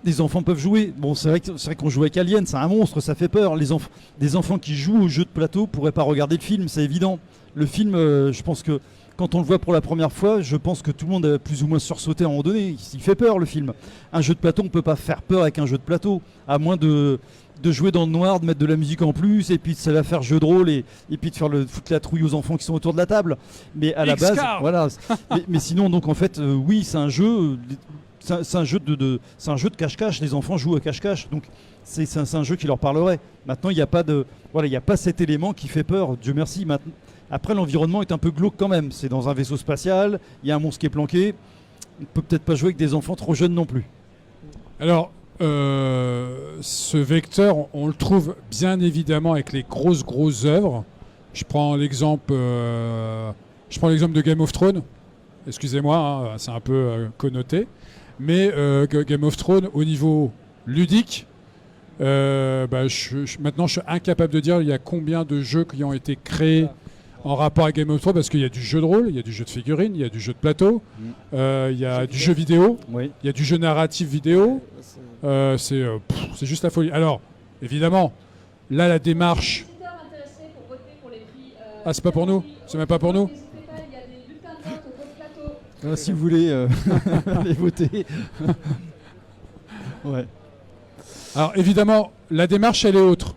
les enfants peuvent jouer. Bon c'est vrai qu'on joue avec Alien, c'est un monstre, ça fait peur. Des enfants qui jouent au jeu de plateau pourraient pas regarder le film, c'est évident. Le film, je pense que quand on le voit pour la première fois, je pense que tout le monde a plus ou moins sursauté à un moment donné, il fait peur le film. Un jeu de plateau, on peut pas faire peur avec un jeu de plateau, à moins de jouer dans le noir, de mettre de la musique en plus, et puis ça va faire jeu de rôle, et puis de faire foutre la trouille aux enfants qui sont autour de la table. Mais à la base, voilà. mais sinon, donc en fait, oui, c'est un jeu, c'est un jeu de cache-cache. Les enfants jouent à cache-cache, donc c'est un jeu qui leur parlerait. Maintenant, il n'y a pas cet élément qui fait peur. Dieu merci. Maintenant, après, l'environnement est un peu glauque quand même. C'est dans un vaisseau spatial, il y a un monstre qui est planqué. On peut peut-être pas jouer avec des enfants trop jeunes non plus. Alors. Ce vecteur, on le trouve bien évidemment avec les grosses œuvres. Je prends l'exemple de Game of Thrones. Excusez-moi, hein, c'est un peu connoté. Mais Game of Thrones, au niveau ludique, maintenant je suis incapable de dire il y a combien de jeux qui ont été créés en rapport avec Game of Thrones, parce qu'il y a du jeu de rôle, il y a du jeu de figurines, il y a du jeu de plateau, il y a du jeu vidéo, il y a du jeu narratif vidéo. C'est juste la folie. Alors, évidemment, là, la démarche... Ah, c'est pas pour nous ? C'est même pas pour nous ? Si vous voulez aller voter. Ouais. Alors, évidemment, la démarche, elle est autre.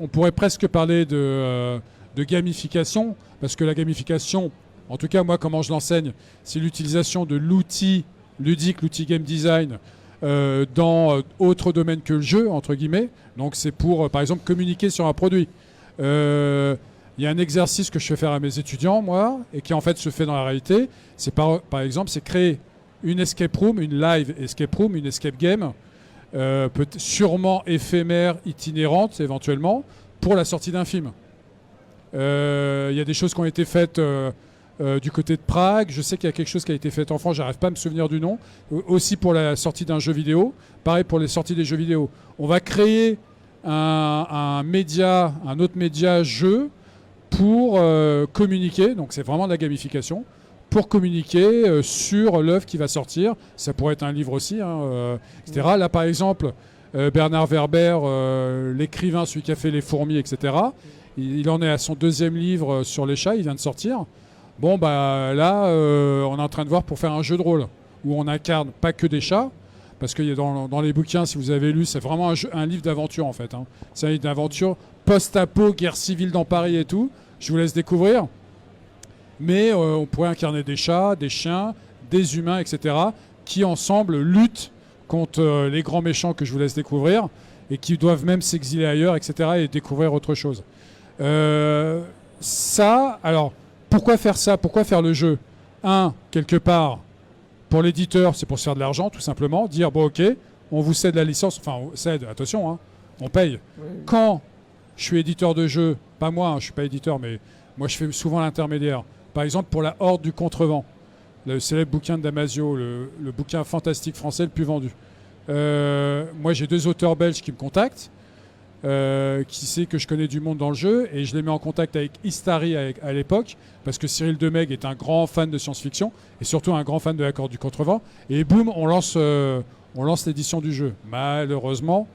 On pourrait presque parler de gamification, parce que la gamification, en tout cas, moi, comment je l'enseigne, c'est l'utilisation de l'outil ludique, l'outil game design, dans autre domaine que le jeu, entre guillemets. Donc c'est pour, par exemple, communiquer sur un produit. Il y a un exercice que je fais faire à mes étudiants, moi, et qui en fait se fait dans la réalité. C'est par exemple, c'est créer une escape room, une live escape room, une escape game, sûrement éphémère, itinérante éventuellement, pour la sortie d'un film. Il y a des choses qui ont été faites... du côté de Prague, je sais qu'il y a quelque chose qui a été fait en France, j'arrive pas à me souvenir du nom, aussi pour la sortie d'un jeu vidéo, pareil pour les sorties des jeux vidéo. On va créer un autre média jeu pour communiquer, donc c'est vraiment de la gamification, pour communiquer sur l'œuvre qui va sortir. Ça pourrait être un livre aussi, etc. Là par exemple, Bernard Werber, l'écrivain, celui qui a fait Les Fourmis, etc., il en est à son 2e livre sur les chats, il vient de sortir. Bon, bah là, on est en train de voir pour faire un jeu de rôle où on incarne pas que des chats, parce que dans les bouquins, si vous avez lu, c'est vraiment un livre d'aventure en fait. Hein. C'est un livre d'aventure post-apo, guerre civile dans Paris et tout. Je vous laisse découvrir. Mais on pourrait incarner des chats, des chiens, des humains, etc., qui ensemble luttent contre les grands méchants que je vous laisse découvrir et qui doivent même s'exiler ailleurs, etc., et découvrir autre chose. Alors... Pourquoi faire ça ? Pourquoi faire le jeu ? Quelque part, pour l'éditeur, c'est pour se faire de l'argent, tout simplement. Dire, bon, ok, on vous cède la licence. Enfin, on cède, attention, hein, on paye. Oui. Quand je suis éditeur de jeu, pas moi, je ne suis pas éditeur, mais moi, je fais souvent l'intermédiaire. Par exemple, pour La Horde du Contrevent, le célèbre bouquin de Damasio, le bouquin fantastique français le plus vendu. Moi, j'ai 2 auteurs belges qui me contactent. Qui sait que je connais du monde dans le jeu, et je les mets en contact avec Istari à l'époque, parce que Cyril Demeg est un grand fan de science-fiction et surtout un grand fan de La Horde du Contrevent, et boum, on lance l'édition du jeu. Malheureusement,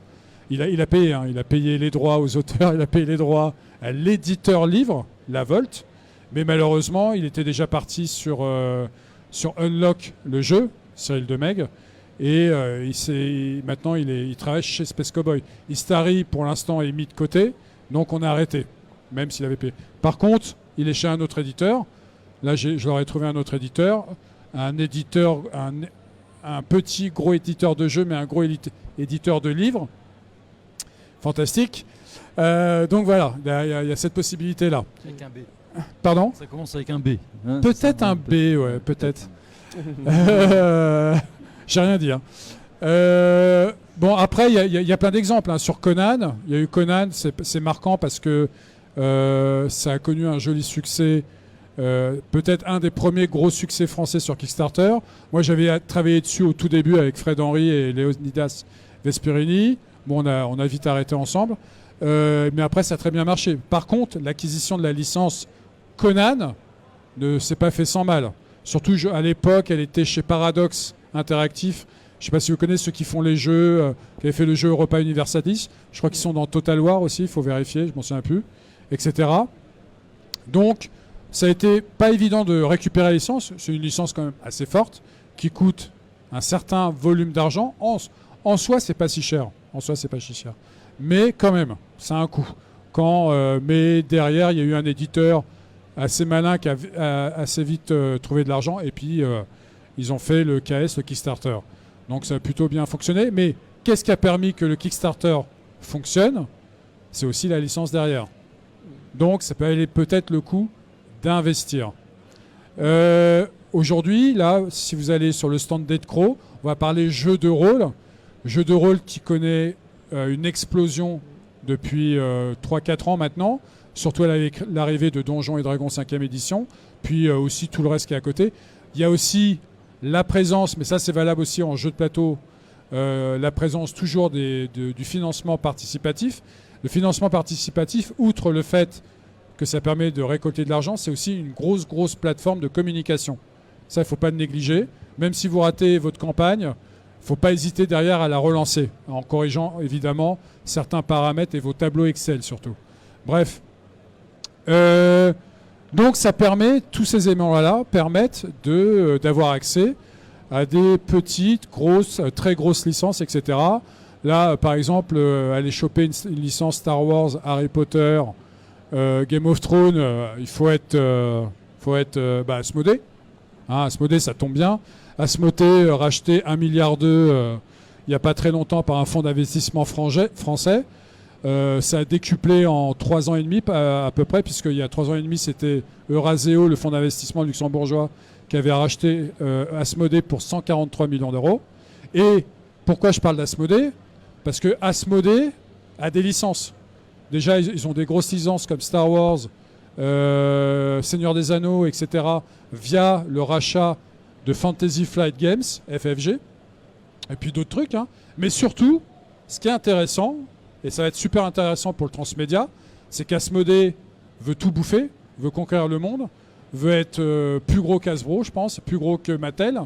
il a payé, il a payé les droits aux auteurs, il a payé les droits à l'éditeur livre, La Volt, mais malheureusement, il était déjà parti sur Unlock, le jeu, Cyril Demeg, Et maintenant, il travaille chez Space Cowboy. Histary, pour l'instant, est mis de côté, donc on a arrêté, même s'il avait payé. Par contre, il est chez un autre éditeur. Là, je leur ai trouvé un autre éditeur, un petit gros éditeur de jeux, mais un gros éditeur de livres. Fantastique. Donc voilà, il y a cette possibilité-là. Avec un B. Pardon ? Ça commence avec un B. Hein, peut-être un B, ouais, peut-être. J'ai rien dit. Hein. Bon, après, il y a plein d'exemples. Hein. Sur Conan, il y a eu Conan, c'est marquant parce que ça a connu un joli succès. Peut-être un des premiers gros succès français sur Kickstarter. Moi, j'avais travaillé dessus au tout début avec Fred Henry et Leonidas Vesperini. Bon, on a vite arrêté ensemble. Mais après, ça a très bien marché. Par contre, l'acquisition de la licence Conan ne s'est pas fait sans mal. Surtout, à l'époque, elle était chez Paradox Interactif. Je ne sais pas si vous connaissez ceux qui font les jeux, qui avaient fait le jeu Europa Universalis. Je crois qu'ils sont dans Total War aussi, il faut vérifier, je ne m'en souviens plus, etc. Donc, ça a été pas évident de récupérer la licence. C'est une licence quand même assez forte, qui coûte un certain volume d'argent. En soi, c'est pas si cher. Mais quand même, ça a un coût. Mais derrière, il y a eu un éditeur assez malin qui a assez vite trouvé de l'argent. Et puis, ils ont fait le KS, le Kickstarter. Donc, ça a plutôt bien fonctionné. Mais qu'est-ce qui a permis que le Kickstarter fonctionne ? C'est aussi la licence derrière. Donc, ça peut aller peut-être le coup d'investir. Aujourd'hui, là, si vous allez sur le stand d'Edcro, on va parler jeu de rôle. Jeu de rôle qui connaît une explosion depuis 3-4 ans maintenant, surtout avec l'arrivée de Donjons et Dragons 5e édition, puis aussi tout le reste qui est à côté. Il y a aussi la présence, mais ça c'est valable aussi en jeu de plateau, la présence toujours du financement participatif. Le financement participatif, outre le fait que ça permet de récolter de l'argent, c'est aussi une grosse plateforme de communication. Ça, il ne faut pas le négliger. Même si vous ratez votre campagne, il ne faut pas hésiter derrière à la relancer, en corrigeant évidemment certains paramètres et vos tableaux Excel surtout. Bref. Donc ça permet, tous ces éléments-là permettent d'avoir accès à des petites, grosses, très grosses licences, etc. Là, par exemple, aller choper une licence Star Wars, Harry Potter, Game of Thrones, il faut être Asmodée. Hein, Asmodée, ça tombe bien. Asmodée, racheté 1,2 milliard il n'y a pas très longtemps par un fonds d'investissement français. Ça a décuplé en 3 ans et demi à peu près, puisqu'il y a 3 ans et demi, c'était Euraseo, le fonds d'investissement luxembourgeois, qui avait racheté Asmodée pour 143 millions d'euros. Et pourquoi je parle d'Asmodée ? Parce que Asmodée a des licences. Déjà, ils ont des grosses licences comme Star Wars, Seigneur des Anneaux, etc., via le rachat de Fantasy Flight Games, FFG, et puis d'autres trucs. Hein. Mais surtout, ce qui est intéressant, et ça va être super intéressant pour le transmédia, c'est qu'Asmodée veut tout bouffer, veut conquérir le monde, veut être plus gros qu'Hasbro, je pense, plus gros que Mattel,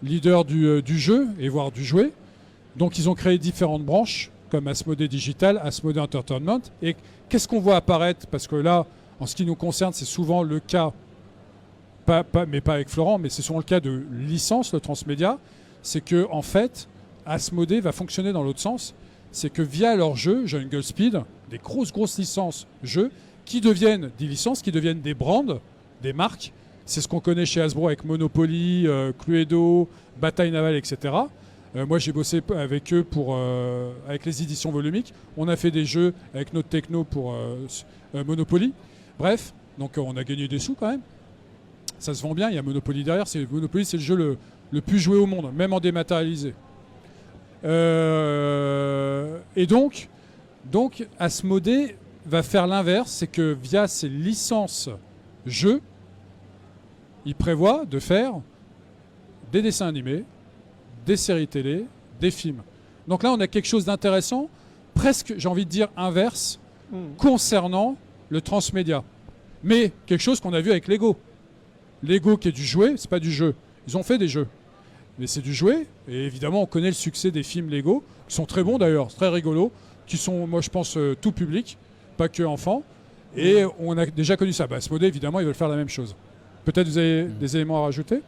leader du jeu et voire du jouet. Donc ils ont créé différentes branches, comme Asmodée Digital, Asmodée Entertainment. Et qu'est-ce qu'on voit apparaître ? Parce que là, en ce qui nous concerne, c'est souvent le cas, mais pas avec Florent, mais c'est souvent le cas de licence, le transmédia. C'est que en fait, Asmodée va fonctionner dans l'autre sens. C'est que via leurs jeux, Jungle Speed, des grosses licences jeux, qui deviennent des licences, qui deviennent des brands, des marques. C'est ce qu'on connaît chez Hasbro avec Monopoly, Cluedo, Bataille Navale, etc. Moi, j'ai bossé avec eux avec les éditions volumiques. On a fait des jeux avec notre techno pour Monopoly. Bref, donc on a gagné des sous quand même. Ça se vend bien, il y a Monopoly derrière. Monopoly, c'est le jeu le plus joué au monde, même en dématérialisé. Et donc Asmodée va faire l'inverse, c'est que via ses licences jeux, il prévoit de faire des dessins animés, des séries télé, des films. Donc là, on a quelque chose d'intéressant, presque, j'ai envie de dire, inverse, concernant le transmédia. Mais quelque chose qu'on a vu avec Lego. Lego qui est du jouet, c'est pas du jeu. Ils ont fait des jeux. Mais c'est du jouet, et évidemment on connaît le succès des films Lego, qui sont très bons d'ailleurs, très rigolos, qui sont, moi je pense, tout public, pas que enfants, et on a déjà connu ça. Asmodée, évidemment, ils veulent faire la même chose. Peut-être vous avez des éléments à rajouter ?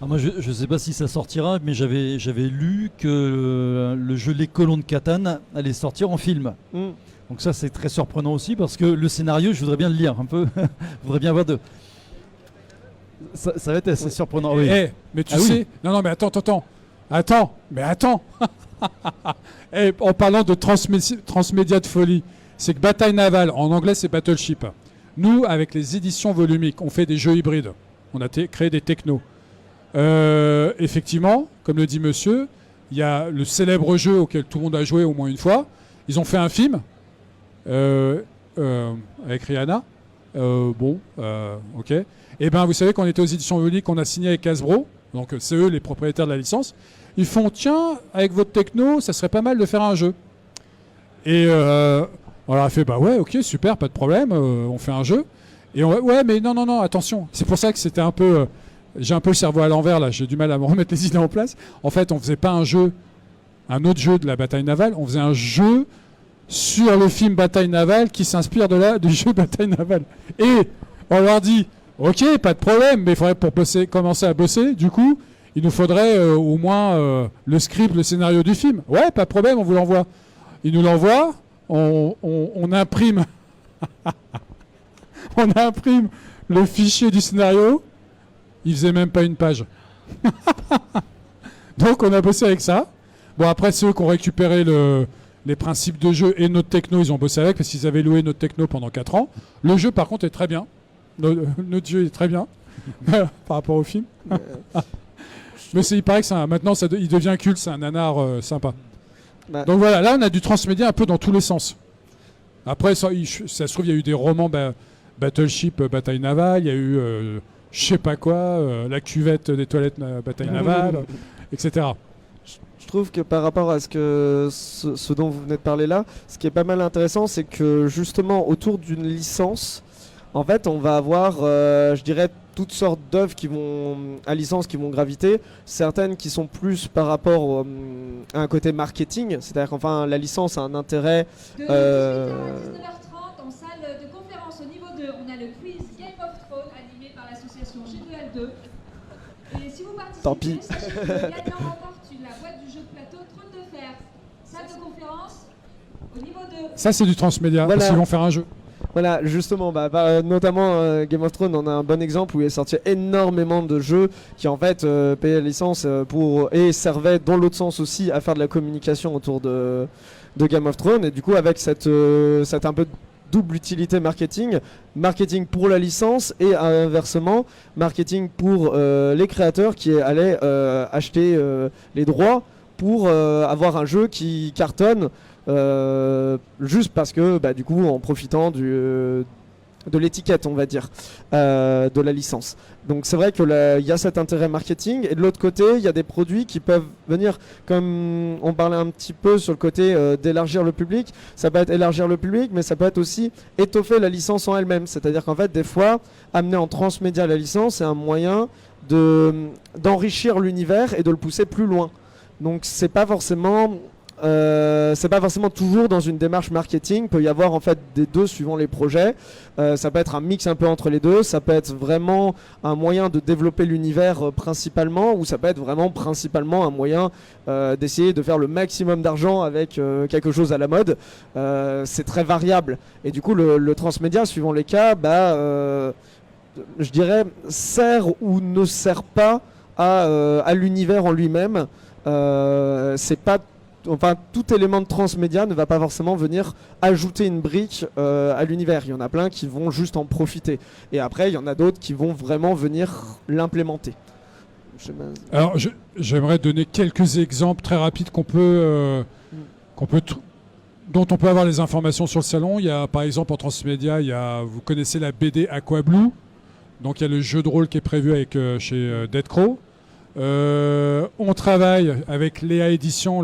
Ah, moi, je ne sais pas si ça sortira, mais j'avais lu que le jeu Les Colons de Catane allait sortir en film. Donc ça, c'est très surprenant aussi, parce que le scénario, je voudrais bien le lire un peu. Je voudrais bien voir Ça va être assez surprenant, oui. Mais tu sais... Oui. Non, mais attends. En parlant de transmédia de folie, c'est que Bataille Navale, en anglais, c'est Battleship. Nous, avec les éditions volumiques, on fait des jeux hybrides. On a créé des technos. Effectivement, comme le dit monsieur, il y a le célèbre jeu auquel tout le monde a joué au moins une fois. Ils ont fait un film avec Rihanna. Ok. Et ben, vous savez qu'on était aux éditions volumiques, on a signé avec Hasbro, donc c'est eux les propriétaires de la licence. Ils font, tiens, avec votre techno, ça serait pas mal de faire un jeu. Et on leur a fait, bah ouais, ok, super, pas de problème, on fait un jeu. Et ouais, mais non, attention. C'est pour ça que c'était un peu... j'ai un peu le cerveau à l'envers, là, j'ai du mal à me remettre les idées en place. En fait, on faisait pas un autre jeu de la bataille navale, on faisait un jeu sur le film Bataille Navale qui s'inspire du jeu Bataille Navale. Et on leur dit, ok, pas de problème, mais il faudrait commencer à bosser, du coup, il nous faudrait au moins le script, le scénario du film. Ouais, pas de problème, on vous l'envoie. Ils nous l'envoient, on imprime on imprime le fichier du scénario, il faisait même pas une page. Donc on a bossé avec ça. Bon, après ceux qui ont récupéré les principes de jeu et notre techno, ils ont bossé avec parce qu'ils avaient loué notre techno pendant 4 ans. Le jeu par contre est très bien. Notre jeu est très bien par rapport au film. Mais il paraît que maintenant il devient culte, c'est un nanar sympa. Donc voilà, là on a du transmédia un peu dans tous les sens. Après ça se trouve il y a eu des romans Battleship, Bataille Navale, il y a eu je sais pas quoi, la cuvette des toilettes Bataille Navale, etc. Je trouve que par rapport à ce dont vous venez de parler là, ce qui est pas mal intéressant, c'est que justement autour d'une licence, en fait, on va avoir, je dirais, toutes sortes d'œuvres à licence qui vont graviter. Certaines qui sont plus par rapport à un côté marketing, c'est-à-dire qu'enfin la licence a un intérêt. De 18h à 19h30 en salle de conférence au niveau 2, on a le quiz Game of Thrones animé par l'association G2L2. Et si vous participez, sachez que le gagnant remporte la boîte du jeu de plateau Trône de Fer. Salle de conférence au niveau 2. Ça c'est du transmédia, parce qu'ils vont faire un jeu. Voilà, justement, notamment Game of Thrones, on a un bon exemple où il est sorti énormément de jeux qui en fait payaient la licence et servaient dans l'autre sens aussi à faire de la communication autour de Game of Thrones. Et du coup, avec cette un peu double utilité marketing pour la licence et inversement, marketing pour les créateurs qui allaient acheter les droits pour avoir un jeu qui cartonne. Juste parce que du coup en profitant de l'étiquette on va dire de la licence. Donc c'est vrai qu'il y a cet intérêt marketing et de l'autre côté il y a des produits qui peuvent venir, comme on parlait un petit peu sur le côté d'élargir le public. Ça peut être élargir le public, mais ça peut être aussi étoffer la licence en elle-même. C'est-à-dire qu'en fait des fois amener en transmédia la licence c'est un moyen d'enrichir l'univers et de le pousser plus loin. Donc c'est pas forcément toujours dans une démarche marketing. Il peut y avoir en fait des deux suivant les projets. Ça peut être un mix un peu entre les deux. Ça peut être vraiment un moyen de développer l'univers principalement, ou ça peut être vraiment principalement un moyen d'essayer de faire le maximum d'argent avec quelque chose à la mode. C'est très variable. Et du coup le transmédia suivant les cas, je dirais sert ou ne sert pas à l'univers en lui-même. C'est pas tout élément de transmédia ne va pas forcément venir ajouter une brique à l'univers. Il y en a plein qui vont juste en profiter. Et après, il y en a d'autres qui vont vraiment venir l'implémenter. Alors, j'aimerais donner quelques exemples très rapides dont on peut avoir les informations sur le salon. Il y a, par exemple, en transmédia, vous connaissez la BD Aquablue. Donc, il y a le jeu de rôle qui est prévu chez Dead Crow. On travaille avec Léa Édition,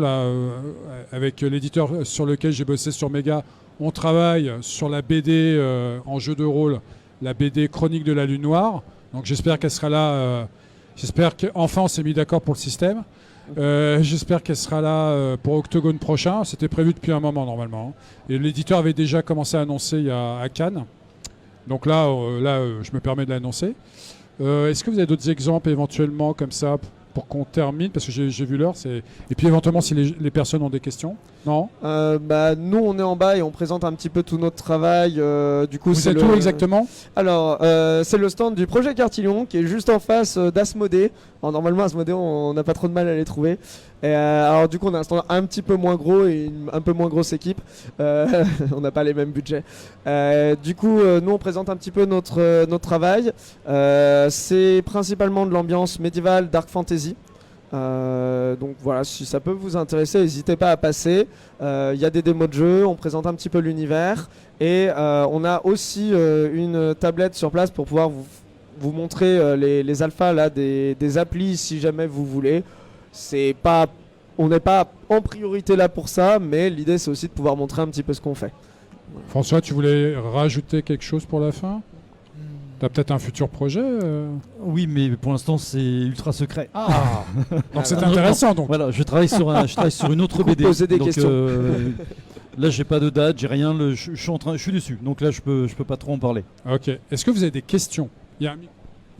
avec l'éditeur sur lequel j'ai bossé sur Méga. On travaille sur la BD en jeu de rôle, la BD Chronique de la Lune Noire. Donc j'espère qu'elle sera là. J'espère qu'enfin on s'est mis d'accord pour le système. J'espère qu'elle sera là pour Octogone prochain. C'était prévu depuis un moment normalement. Et l'éditeur avait déjà commencé à annoncer à Cannes. Donc là, je me permets de l'annoncer. Est-ce que vous avez d'autres exemples éventuellement comme ça pour qu'on termine, parce que j'ai vu l'heure, et puis éventuellement si les personnes ont des questions. Non Nous on est en bas et on présente un petit peu tout notre travail. Du coup, vous êtes où exactement? Alors c'est le stand du projet Cartillon qui est juste en face d'Asmodée. Normalement Asmodée on n'a pas trop de mal à les trouver. Alors du coup on a un stand un petit peu moins gros et une un peu moins grosse équipe. On n'a pas les mêmes budgets. Du coup nous on présente un petit peu notre travail. C'est principalement de l'ambiance médiévale, dark fantasy. Donc voilà, si ça peut vous intéresser, n'hésitez pas à passer. Il y a des démos de jeu, on présente un petit peu l'univers et on a aussi une tablette sur place pour pouvoir vous montrer les alphas là, des applis si jamais vous voulez. On n'est pas en priorité là pour ça, mais l'idée c'est aussi de pouvoir montrer un petit peu ce qu'on fait. François, tu voulais rajouter quelque chose pour la fin? T'as peut-être un futur projet Oui, mais pour l'instant c'est ultra secret. Ah donc c'est intéressant. Donc. Voilà, je travaille sur une autre BD. Poser des donc, questions. Là, j'ai pas de date, j'ai rien. Je suis dessus. Donc là, je peux pas trop en parler. Ok. Est-ce que vous avez des questions? Il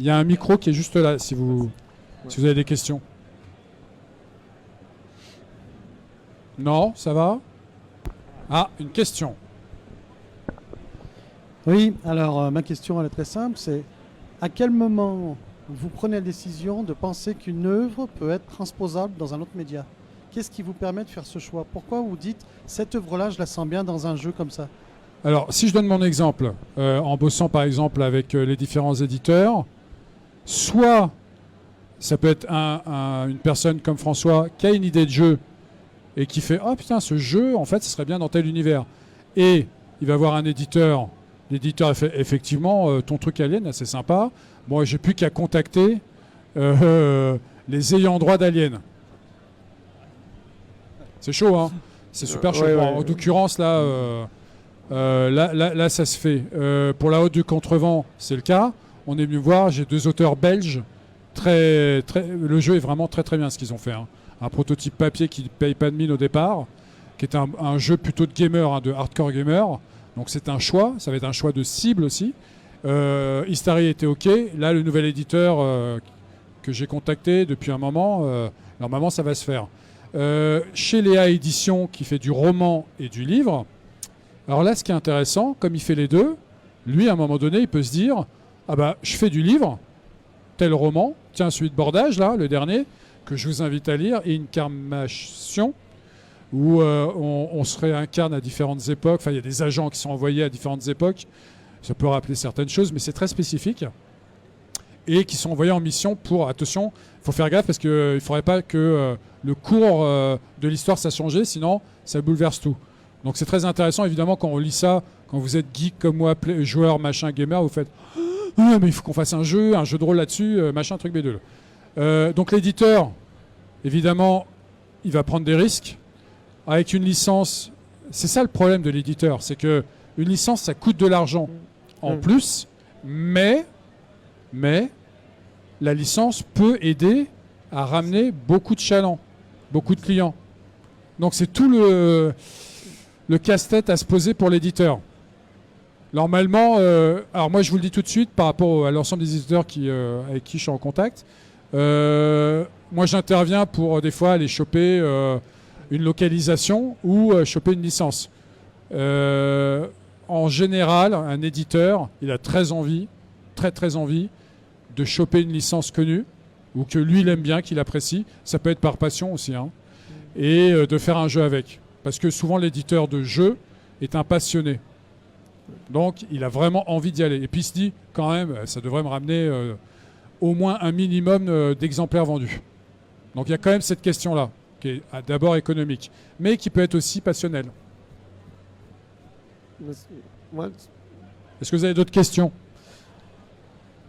y a un micro qui est juste là. Si vous avez des questions. Non, ça va? Ah, une question. Oui, alors ma question elle est très simple, c'est à quel moment vous prenez la décision de penser qu'une œuvre peut être transposable dans un autre média? Qu'est-ce qui vous permet de faire ce choix? Pourquoi vous dites cette œuvre-là, je la sens bien dans un jeu comme ça? Alors, si je donne mon exemple, en bossant par exemple avec les différents éditeurs, soit ça peut être une personne comme François qui a une idée de jeu et qui fait « Oh putain, ce jeu, en fait, ce serait bien dans tel univers ». Et il va voir un éditeur. L'éditeur fait effectivement ton truc Alien, c'est sympa. Moi, j'ai plus qu'à contacter les ayants droit d'Alien. C'est chaud, hein? C'est super chaud. En l'occurrence, là, ça se fait. Pour la Haute du Contrevent, c'est le cas. On est venu voir. J'ai 2 auteurs belges. Le jeu est vraiment très très bien ce qu'ils ont fait. Hein. Un prototype papier qui ne paye pas de mine au départ, qui est un jeu plutôt de gamer, hein, de hardcore gamer. Donc c'est un choix, ça va être un choix de cible aussi. Istari était OK. Là, le nouvel éditeur que j'ai contacté depuis un moment, normalement ça va se faire. Chez Léa Édition, qui fait du roman et du livre, alors là, ce qui est intéressant, comme il fait les deux, lui, à un moment donné, il peut se dire « Ah bah, je fais du livre, tel roman, tiens, celui de Bordage, là, le dernier, que je vous invite à lire, et Incarnation ». Où on se réincarne à différentes époques. Enfin, il y a des agents qui sont envoyés à différentes époques. Ça peut rappeler certaines choses, mais c'est très spécifique. Et qui sont envoyés en mission pour... Attention, il faut faire gaffe parce qu'il ne faudrait pas que le cours de l'histoire ça change, sinon ça bouleverse tout. Donc c'est très intéressant, évidemment, quand on lit ça, quand vous êtes geek comme moi, joueur, machin, gamer, vous faites « Ah, mais il faut qu'on fasse un jeu de rôle là-dessus, machin, truc B2. » Donc l'éditeur, évidemment, il va prendre des risques. Avec une licence, c'est ça le problème de l'éditeur, c'est que une licence, ça coûte de l'argent en plus, mais la licence peut aider à ramener beaucoup de chalands, beaucoup de clients. Donc c'est tout le casse-tête à se poser pour l'éditeur. Normalement, alors moi je vous le dis tout de suite par rapport à l'ensemble des éditeurs avec qui je suis en contact, moi j'interviens pour des fois aller choper une localisation ou choper une licence. En général, un éditeur, il a très envie de choper une licence connue ou que lui il aime bien, qu'il apprécie. Ça peut être par passion aussi, hein, et de faire un jeu avec. Parce que souvent l'éditeur de jeu est un passionné. Donc il a vraiment envie d'y aller. Et puis il se dit quand même, ça devrait me ramener au moins un minimum d'exemplaires vendus. Donc il y a quand même cette question-là, qui est d'abord économique, mais qui peut être aussi passionnelle. Est-ce que vous avez d'autres questions?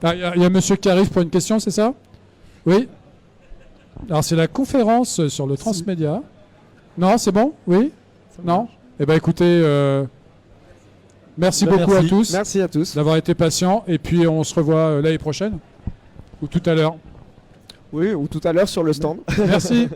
Il y a monsieur qui arrive pour une question, c'est ça? Oui. Alors c'est la conférence sur le transmédia. Non, c'est bon? Oui? Non? Eh bien écoutez, merci beaucoup à tous. Merci à tous d'avoir été patients. Et puis on se revoit l'année prochaine. Ou tout à l'heure. Oui, ou tout à l'heure sur le stand. Merci.